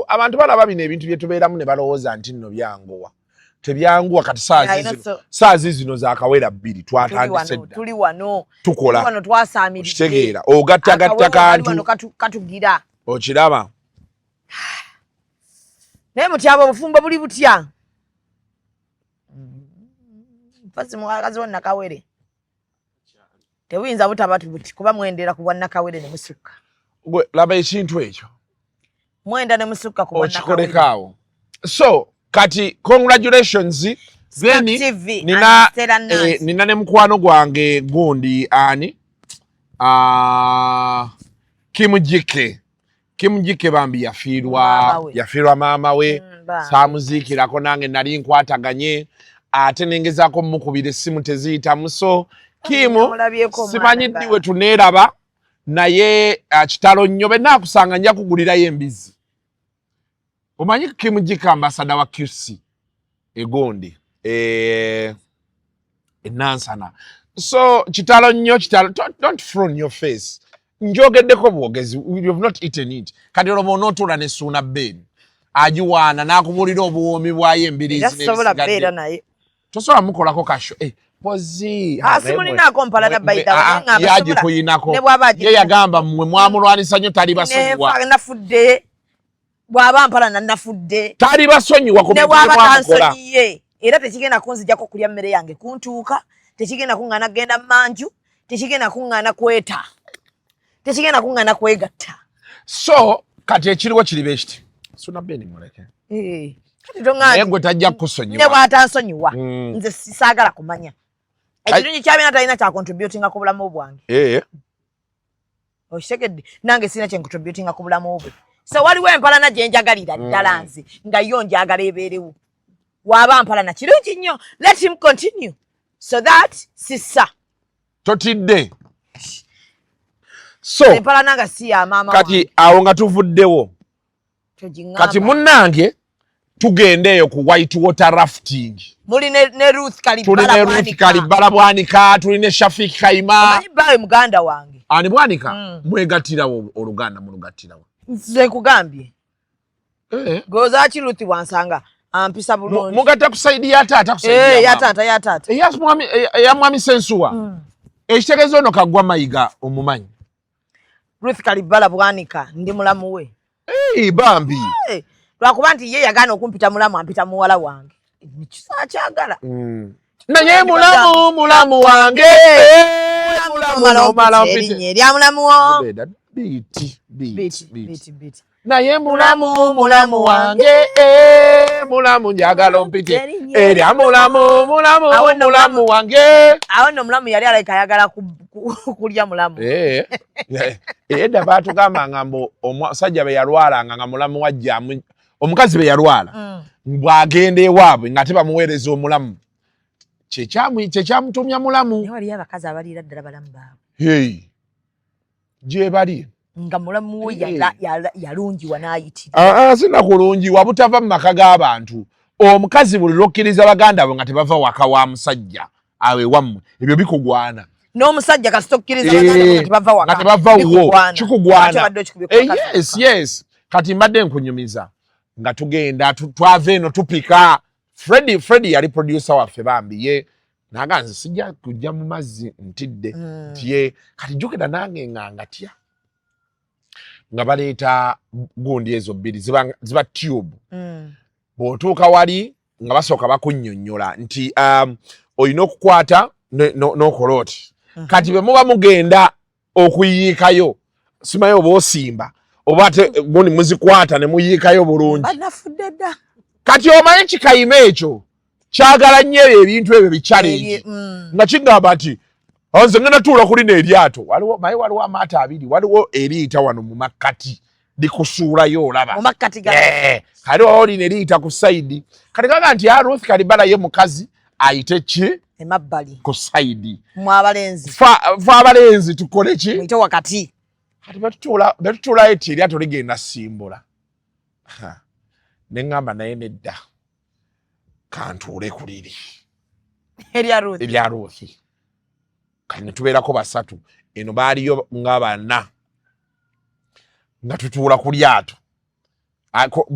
abantu balaba bino ebintu bye tubeeramu ne balowooza nti nno byanguwa tebyanguwa kati saazi zino zakawera 2 twatandise tuli wano tukola twasaamiriza kitegeera ogattagatta kantu katugira okiraba naye mutyabo obufumbo buli butya mpasi mwakazi wa Nakawere tebuyinza butaba tubuti kuba mwendera ku bwa Nakawere ne musukka gwe laba ekintu ekyo mwenda ne musukka ku bwa Nakawere okikolekaawo so kati congratulations nina ne mukwano gwange gundi ani Kimujike bambi yafiirwa maama we saamuziikirako nange nali nkwataganye ate nengezaako mukubira essimu teziyita muso Kimu simanyi ddi we tuneeraba naye kitalo nnyo benna akusanga nja kugulirayo embizi omanyi Kimujike ambasada wa QC egondi enansana so kitalo nnyo don't frown your face njogeddeko bwogezi you have not eaten it kati olwo onootula ne Suuna Ben agiwaana n'akubuulira obuwoomi bwayo embirizi n'ebisigadde tosobola mukolako kasho pozi simulinako mpalana yagikuyinako ye yagamba mmwe mwamulwanisa nnyo tali basonyiwa nafudde bw'aba mpalana nafudde tali basonyiwa ku ne bw'aba tansonyiye era tekigenda kunzijjako kulya mmere yange kuntuuka tekigenda kuŋŋaana kugenda manju tekigenda kuŋŋaana kweta tekigenda kuŋŋaana kwegatta so kati ekiriwo kiribe kiti Suuna Ben muleke Yegwe tajja kusonyiwa. Ne bw'atansonyiwa. Nze sisaagala kumanya. Ekirungi kyabina talina kya contributinga ku bulamu bwange. Oshitegedde nange sina kye contributinga ku bulamu bwe. So waliwo empalana gye njagalira ddala nze nga yo njagala ebeerewo. Waba mpalana kirungi nnyo. Let him continue. So that sissa. Totidde. So empalana nga si ya maama kati awo nga tuvuddewo. Kati munnange tugendeeyo ku white water rafting. Muli ne Ruth Kalibala Bwanika, tuli ne Shafik Kaima. Omanyi bawe muganda wange. Ani Bwanika? Mwegattirawo oluganda mulugattirawo. Nze kugambye. Goza ki Ruth wansanga ampisa bulungi. Mugatta ku side ya taata ku side ya taata ya taata. Ya mwami Sensuwa. Ekitegezo ono Kaggwa Mayiga omumanyi. Ruth Kalibala Bwanika ndi mulamu we. Bambi. Lwakuba nti ye yagaana okumpita mulamu ampita muwala wange. Kisa kyagala. Naye mulamu wange. Mulamu wo. Biti. Naye mulamu wange. Mulamu njagala ompite. Erya mulamu wange. Awo nno mulamu yali alayika ayagala kulya mulamu. Edda baatugamba nga omusajja be yalwalanga nga mulamu wajjamu. Omukazi be yalwala bw'agenda ewaabwe nga tebamuweereza omulamu kyekyamutumya mulamu. Naye waliyo abakazi abaliira ddala balamu baabwe. Gye bali nga mulamu we yalungiwa n'ayitira. Sinakulungiwa butava mu maka g'abantu. Omukazi buli lwokkiriza baganda bo nga tebava waka wa musajja awe wammwe ebyo bikugwana. N'omusajja kasita okkiriza baganda bo nga tebava waka. Nga tebava wo kikugwana. Yes. Kati mbadde nkunyumiza. Nga tugenda twava eno tupika. Freddy yali producer waffe bambi ye naganze sijja kujja mu mazzi ntidde ntiye kati jukira nange nganga tya nga baleeta gundi ezo bbiri ziba tube bw'otuuka wali nga basooka bakunnyonnyola nti olina okukwata n'okolooti kati bwe muba mugenda okuyiikayo simaye oba osimba oba ate gundi muzikwata ne muyiikayo bulungi. Banafudde dda. Kati omanyi kikayima ekyo kyagala nnyo ebintu ebyo bichallenge nga kigamba nti nze ngenda tuula kuli n'eryato waliwo amaato abiri waliwo eriyita wano mu makkati likusuulayo olaba mu makkati kali oli ne liyita ku sayidi kati kaga nti Ruth Kalibala ye mukazi ayite ki emabbali ku sayidi mu abalenzi fa abalenzi tukole ki muyite wakati kati betutuulayo ti eryato ligenda simbula nengamba naye nedda kantuule ku liri erya Ruth kati ne tubeerako basatu eno baaliyo nga bana nga tutuula ku lyato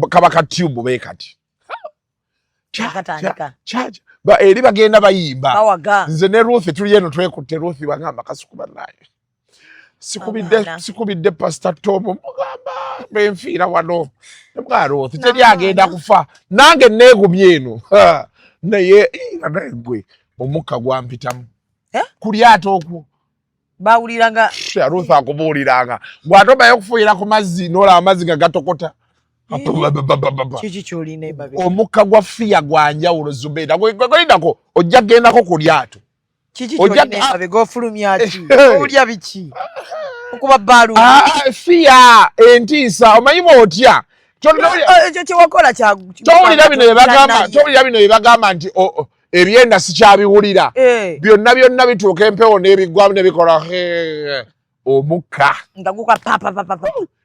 kaba ka tube be kati eri bagenda bayimba nze ne Ruth tuli eno twekutte Ruth bagamba kasukuba naye sikubidde Pastor Tom mugamba benfiira wano nebwa Ruth teri agenda kufa nange neegumye eno naye gwe omukka gwampitamu ku lyato okwo bawuliranga Ruth akubuuliranga bw'atobayo okufuuyira ku mazzi n'olaba amazzi nga gatokota kiki kyolina emabega omukka gwa fiya gwa njawulo Zubeda gwolindako ojja kgendako ku lyato kiki kyolina emabega ofulumya ki owulya biki okuba baalu fiya entiisa omanyi bw'otya kyewakola towulira bino bye bagamba nti ebyenda sikyabiwulira byonna bituuka empewo n'ebigwamu nebikola omukka nga guka papa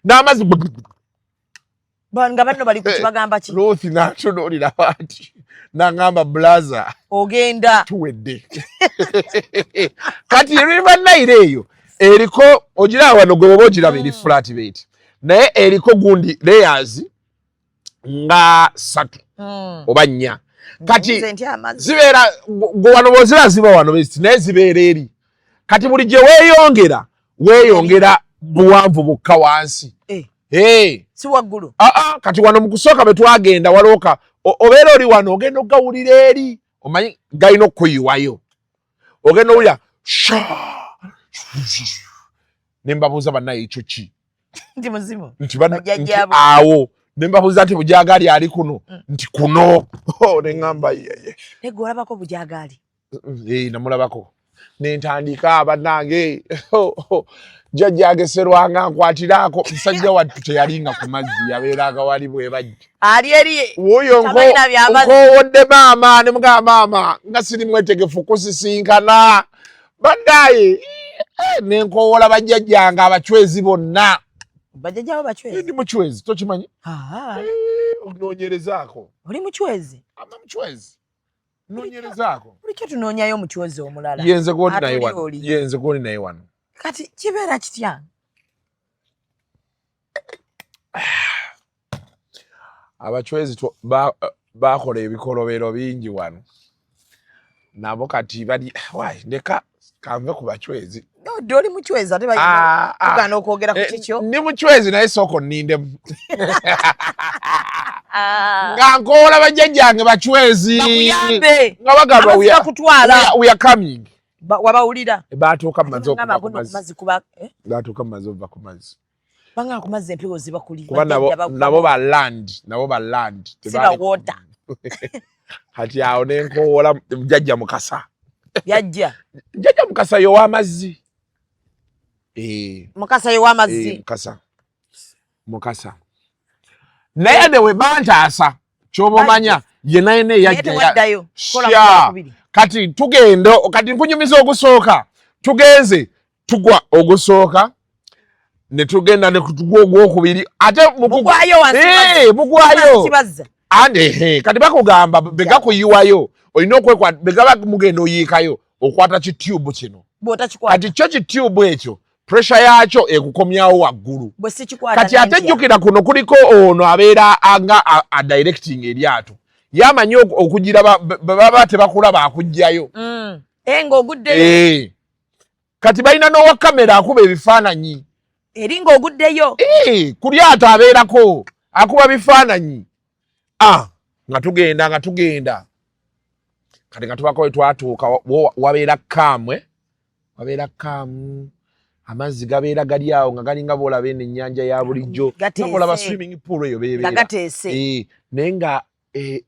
n'amazzi nga banno bali ku kibagamba ki Ruth n'atunuulira bati n'angamba blaza ogenda tuwedde kati River Nile eyo eriko ogiraba wano gwe bwoba ogiraba eri flat bait naye eriko gundi layers nga 3 oba 4 kati zibeera wano bwozira ziba wano besti naye zibeera eri kati buli gye weeyongera buwanvu bukka wansi si waggulu kati wano mu kusooka bwe twagenda walooka obeera oli wano ogenda okugawulira eri omanyi galina okuyiwayo ogenda owulira ne mbabuuza bannaye ekyo ki nti muzimu nti awo Nembabuuza nti bujagali ali kuno nti kuno ne ngamba yeye nego olabako bujagali namulabako nentandika bannange jjajja ageserwanga nkwatiraako musajja wattu teyalinga ku mazzi yabeeraga wali bwe bajja ali eri wuyo nkowodde maama ne mugamba maama nga siri mwetegefu kusisinkana bannaye nenkowola bajjajjanga abachwezi bonna bajjajjawo bachwezi ndi muchwezi tokimanyi onoonyerezaako oli muchwezi ama muchwezi noonyerezaako bulikyo tunoonyayo omuchwezi omulala yenze goli naye wano kati kibeera kitya abachwezi bakola ebikolobero bingi wano nabo kati bali ndeka kanve ku bachwezi oli muchwezi ate bayina okwogera ku kikyo ndi muchwezi naye soko nnindemu nga nkoola bajjajjange bachwezi nga bagamba we are coming wabawulira baatuuka mu mazzi ova ku mazzi banga ku mazzi empewo ziba kuli kuba nabo ba land tebawota kati awo nenkoola jjajja mukasa jjajja mukasa y'ow'amazzi mukasa y'ow'amazzi mukasa naye ne we bantaasa ky'oba omanya ye naye yajjayo kati tugenda kati nkunyumiza ogusooka tugenze tugwa ogusooka ne tugenda ne tugwa ogwokubiri ate mugwayo ande kati bakugamba begakuyiwayo olina okwekwa begaba mugenda oyiikayo okwata kitube kino kati kyo kitube ekyo pressure yakyo ekukomyawo waggulu kati ate jjukira kuno kuliko ono abeera nga directing eryato yamanyi okugira baba tebakulaba akujjayo ng'oguddeyo kati balina n'owa kamera akuba ebifaananyi eri ng'oguddeyo ku lyato abeerako akuba bifaananyi nga tugenda kati nga tubako twatuuka wabeera kaamu amazzi gabeera gali awo nga galinga boolaba eno ennyanja ya bulijjo nakolaba swimming pool eyo beebeera naye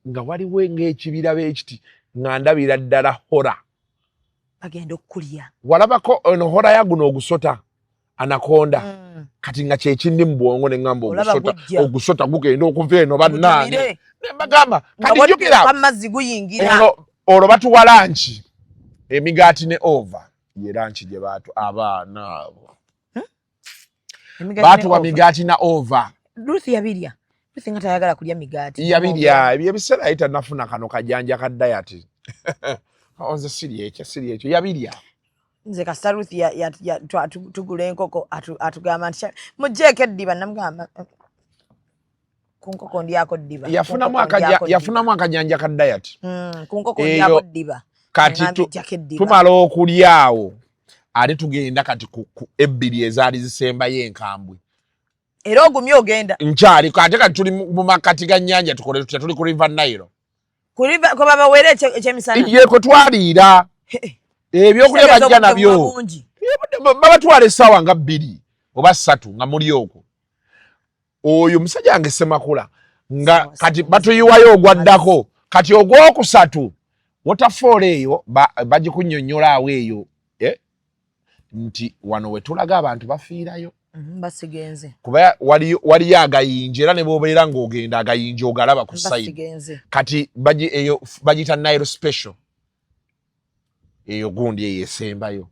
nga waliwo ng'ekibira beekiti nga ndabira ddala hora bagenda okukulya walabako ono hora ya guno ogusota anakonda kati nga kyekindi mu bwongo ne ngamba ogusota gugenda okuva eno bannange nebagamba kati jjukira amazzi guyingira olwo batuwa lanchi emigaati ne ova ye lanchi gye baatu abaana abo baatuwa migaati na ova Ruth yabirya Ruth nga tayagala kulya migaati yabirya ebyo ebiseera ayita nafuna kano kajanja ka diet onze siri ekyo yabirya nze kasita Ruth tugula enkoko atugamba nti mujjeeko eddiba namugamba ku nkoko ndyako ddiba yafunamu akajanja ka diet ku nkoko ndyako ddiba kati tumala okulyawo ate tugenda kati ku ebbiri ezaali zisembayo enkambwe era ogumye ogenda nkyali ate kati tuli mu makati ga nnyanja tukole tutya tuli ku river Nile kwe babaweera ekyemisana yekwe twaliira ebyokulya bajja nabyo babatwala essaawa nga 2 oba 3 nga muli okwo oyo musajja wange Semakula nga kati batuyiwayo ogwaddako kati ogwokusatu waterfall eyo bagikunnyonnyola awo eyo nti wano we tulaga abantu bafiirayo basigenze kuba waliyo agayinja era ne bwobeera ng'ogenda agayinja ogalaba ku side kati eyo bagita Nile special eyo gundi eyo esembayo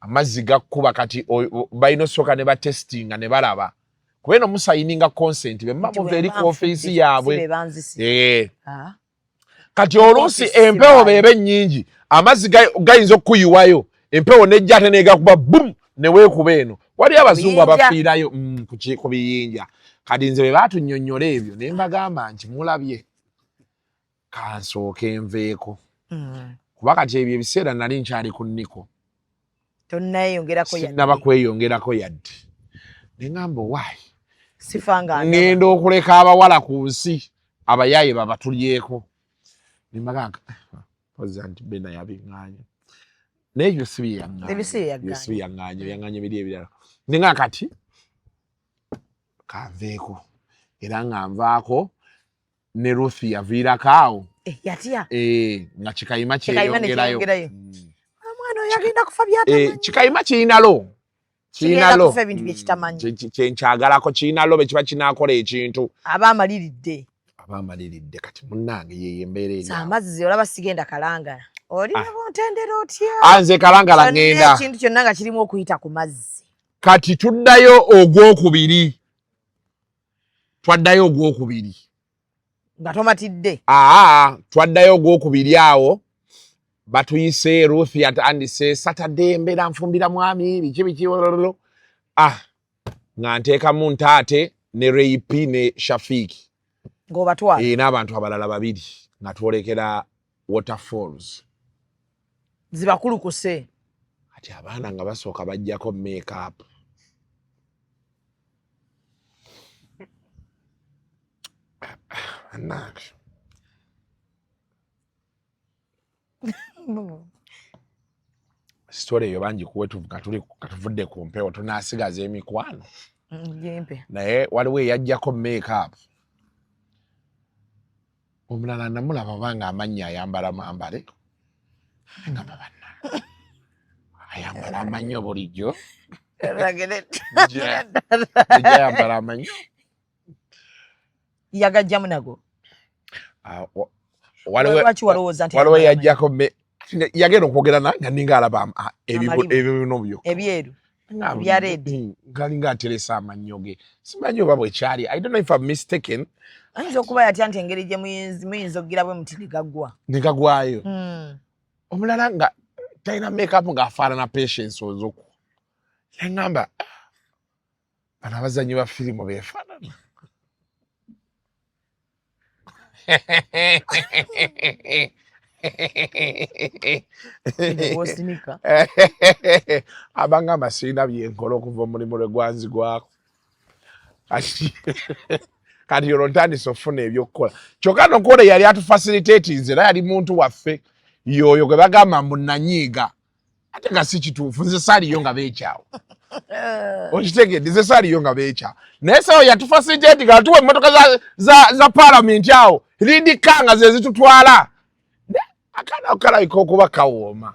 amazzi gakkuba kati balina osooka ne batestinga ne balaba kuba eno musayininga consent bemmamuva eri ku ofiisi yaabwe kati oluusi empewo beebe nnyingi amazzi gayinza okuyiwayo empewo nejja ate negakuba bum neweekuba eno waliyo abazungu abafiirayo ku biyinja kati nze bwe baatunnyonnyola ebyo ne mbagamba nti mulabye kansooke nveeko kuba kati ebyo ebiseera nali nkyali ku nniko sinnaba kweyongerako yadde ne ngamba owaayi ngenda okuleka abawala ku nsi abayaaye babatulyeko ne mbagamba poza nti bena yabiŋŋaanya naye ebyo si byeyaŋŋaanya biri ebirala nenga kati kanveeko era nga nvaako ne Ruth yaviirako awo yatya nga kikayima kyeyongerayo omwana oyo agenda kufa byatamanyi kikayima kirinalo kufa ebintu byekitamanyi kyenkyagalako kirinalo bwe kiba kinaakola ekintu abamaliridde kati munnange yeyo embeera eri amazzi olaba sigenda kalangala oli ne bontendera otya nze kalangala ngenda ekintu kyonna nga kirimu okuyita ku mazzi kati tuddayo ogwokubiri nga tomatidde twaddayo ogwokubiri awo batuyise Ruth yatandise Saturday embeera nfumbira mwami biki nga nteekamu ntaate ne Reipi ne Shafiki ng'obatwala n'abantu abalala babiri nga twolekera waterfalls zibakulukuse kati abaana nga basooka bajjako makeup story eyo bangi kuwe katuvudde ku mpewo tunaasigaza emikwano naye waliwo eyajjako makeup omulala namulaba banga amannya ayambala mambale nga babanna ayambala amannyo bulijjo ayambala amannyo yagajjamu nago waliwo yajjako yagenda okwogera nga ninga alaba ebibino byo ebyeru ebya red ngalinga ateresa amannyo ge simanyi oba bwekyali I don't know if I'm mistaken ayinza okuba yatya nti engeri gye muyinza okugira bwe muti negagwayo omulala nga talina makeup ng'afaanana patience ozoku yaŋŋamba bano abazannyi ba firimu beefaanana abangamba sirina byenkola okuva omulimu lwe gwanzigwako kati olwo ntandise okufuna ebyokukola kyokka nokuola yali atufacilitatinze era yali muntu waffe yoyo gwe bagamba mbu nanyiiga ate nga si kituufu nze saaliyo nga beekyawo okitegedde nze saaliyo nga beekyawo naye sawo yatufacilitati nga tuwa emmotoka za paalamenti awo lindika nga ze zitutwala akaana kalabika okuba kawooma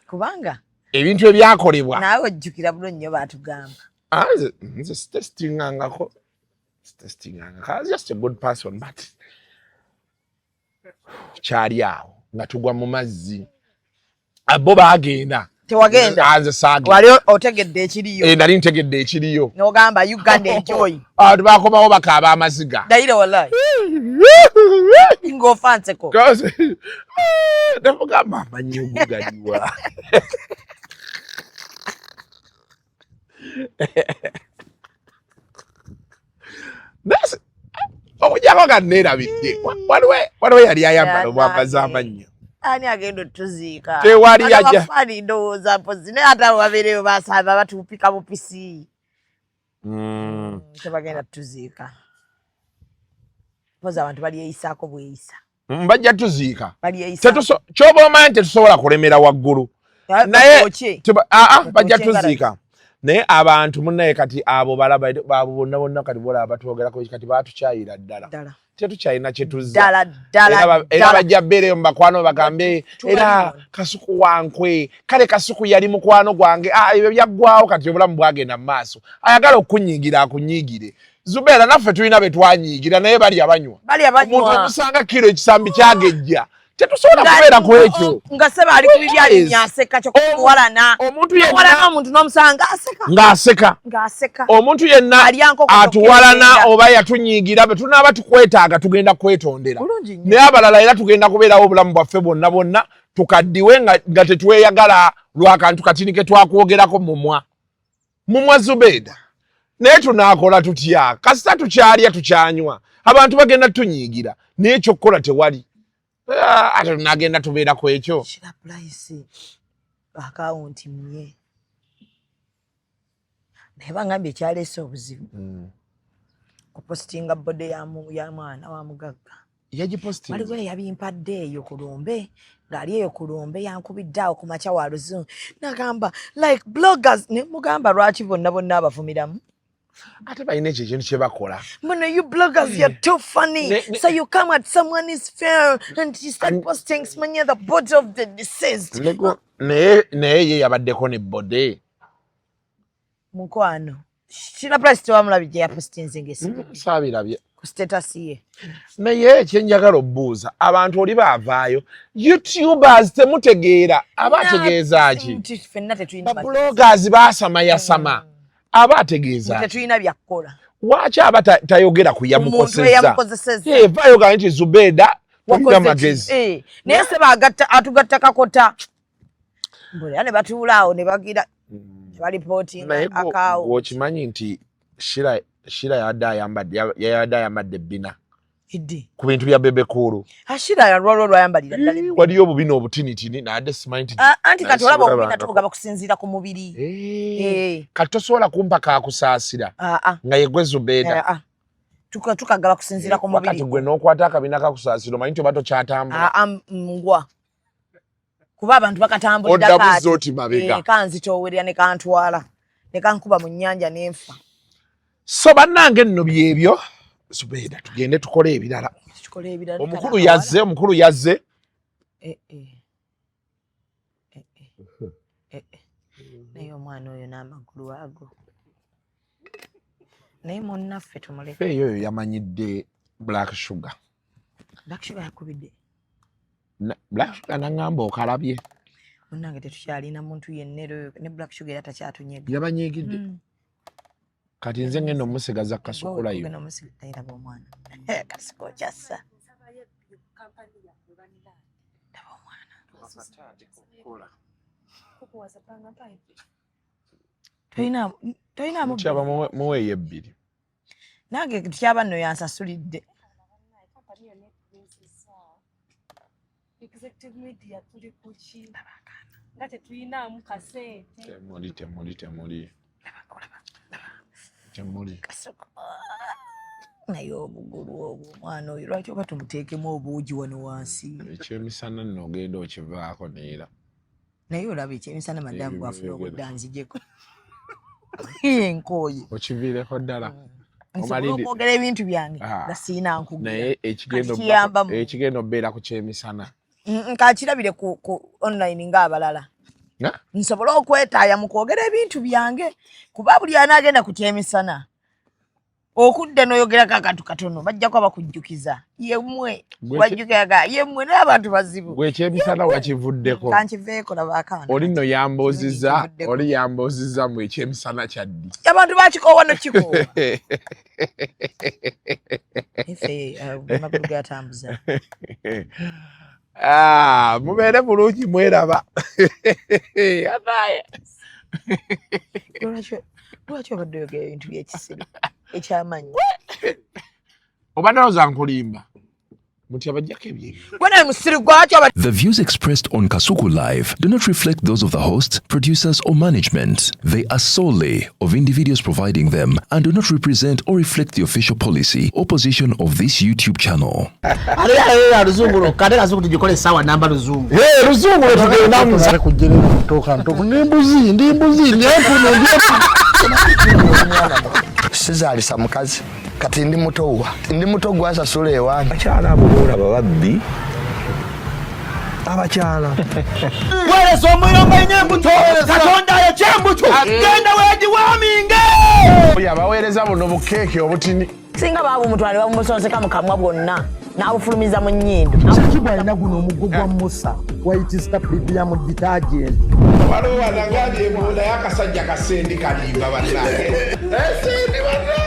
kubanga ebintu ebyakolebwa naawe ojjukira bulo nnyo baatugamba nze sitestingangako I was just a good person but kyali awo nga tugwa mu mazzi abo baagenda tewagenda nze saagenda wali otegedde ekiriyo nali ntegedde ekiriyo n'ogamba Uganda enjoy bakomawo bakaaba amaziga dayira wallahi ng'ofanseko nemugamba amanyi ogugaliwa okujjako nga neerabidde waliwo yali ayambala obwambazi amannyo ani agenda otuziika tewali yajja abafaani ndowooza mpozi naye ate abo babeereyo basaba batuupika bupisi tebagenda tuziika mpozi abantu balyeyisaako bweyisa bajja tuziika balyeyisaako kyoba omanyi nti tetusobola kulemera waggulu naye bajja tuziika naye abantu munnaye kati abo balaba babo bonna kati bolaba batwogerako kati batukyayira ddala tetukyalina kyetuzza era bajja bbeereyo mu bakwano bagambe era Kasuku wankwe kale Kasuku yali mukwano gwange ebyo byaggwawo kati obulamu bwagenda mu maaso ayagala okunyiigira akunyiigire Zubeda naffe tulina be twanyiigira naye bali abanywa omuntu omusanga kiro ekisambi kyagejja tetusobola kubeera ku ekyo nga seba ali ku bibyali nyaseka kyokuwalana omuntu n'omusanga ng'aseka omuntu yenna atuwalana oba yatunyiigira bwe tunaaba tukwetaaga tugenda kwetondera naye abalala era tugenda kubeerawo obulamu bwaffe bwonna tukaddiwe nga tetweyagala lwakantu katini ke twakwogerako mumwa Zubeda naye tunaakola tutya kasita tukyalya tukyanywa abantu bagenda tunyiigira naye kyokkola tewali ate tunagenda tubeera ku ekyo kira price akawunti mye naye bangambye ekyaleese obuzibu kupostinga bode ya mwana wa mugagga yagipostinga waliwo eyabimpadde eyo ku lumbe ng'ali eyo ku lumbe yankubidde awo ku makya wa Luzungu nagamba like bloggers ne mugamba lwaki bonna abavumiramu ate balina ekyo ekintu kye bakola. Muno, you bloggers, you're too funny. So you come at someone's fair and you start posting smear the body of the deceased. Naye ye yabaddeko ne bode. Mukwano. Shina price to amula bijja posting zingesi. Saabirabye. Ku status ye. Naye kyenjagala obbuuza abantu oli baavaayo YouTubers temutegeera abategeeza ki? Bloggers baasamayasama abategeeza ki? Tetulina byakukola. Lwaki aba tayogera ku yamukozesa? Vaayoga nti Zubeda tulina magezi. Naye se atugatta kakota. Mbula ne batuulaawo ne bagira balipotinga akaawo. Okimanyi nti Shira yadde ayambadde ebbina ku bintu bya bebe kulu. Shira yalwalwa ayambalira ddala. Waliyo obubina obutinitini n'adde simanyi. Anti kati olaba obubina tugaba kusinziira ku mubiri. Kati tosobola kumpa kakusaasira nga yegwe Zubeda. Tukagaba kusinziira ku mubiri. Wakati gwe n'okwata akabina kakusaasira omanyi nti oba tokyatambula. Ngwa. Kuba abantu bakatambulira kati. Oddabuzi oti mabega. Kanzitoowerera ne kantwala. Ne kankuba mu nnyanja n'enfa. So bannange nno byebyo Zubeda tugende tukole ebirala. Omukulu yazze. Naye omwana oyo n'amagulu ago. Naye munnaffe tumuleke. Eyo yamanyidde Black Sugar. Black Sugar yakubidde. Black Sugar n'angamba okalabye. Munnange tetukyalina muntu yenna ne Black Sugar era takyatunyega. Yabanyeegidde. Kati nze ngenda omusigaza kasukulayo. Ngenda omusigaza omwana. Kasiko kyassa. Toyina mu kyaba muweeyo ebbiri. Nange kyaba nno yansasulidde. Executive media tuli kuki. Nga tetuyinaamu kasente. Temuli. Naye obugulu obwo mwana oyo lwaki oba tumuteekemu obuugi wano wansi. Ekyemisana nno ogenda okivaako neera. Naye olaba ekyemisana madamu bwafula obudda nzijeko. Enkooye. Okiviireko ddala. Nsobola okwogera ebintu byange nga siina nkugula. Naye ekigenda obeera ku kyemisana. Nkakirabire ku online ng'abalala. Nsobola okwetaaya mu kwogera ebintu byange kuba buli anaagenda ku kyemisana. Okudde n'oyogerako akantu katono bajjako abakujjukiza. Yemmwe bajjukaga yemmwe n'abantu bazibu. Gwe ekyemisana wakivuddeko. Kankiveeko laba akaana. Oli nno yamboozizza mu ekyemisana kyaddi. Abantu bakikoowa no kikoowa. Efe amagulu gatambuza. Mubeere bulungi mweraba. Anaye. Lwaki obadde oyogera ebintu by'ekisiri ekyamanyi? Oba ndowooza nkulimba. The views expressed on Kasuku Live do not reflect those of the host, producers, or management. They are solely of individuals providing them and do not represent or reflect the official policy or position of this YouTube channel. Sizalisa mukazi kati ndi muto gwasasula ewange. Abakyala abo boolaba babbi. Abakyala weereza omuyomba enyembuto katonda yekyembuto genda weegiwaaminge. Yabaweereza buno bukeeke obutini. Singa baabu mutwale bamusonseka mu kamwa bwonna n'abufulumiza mu nnyindo. Kibwa alina guno omuggo gwa Musa wayitista Biblia mu detergent. Waliwo wanagambye ebola y'akasajja kasendi kalimba bannange. Esendi bannange.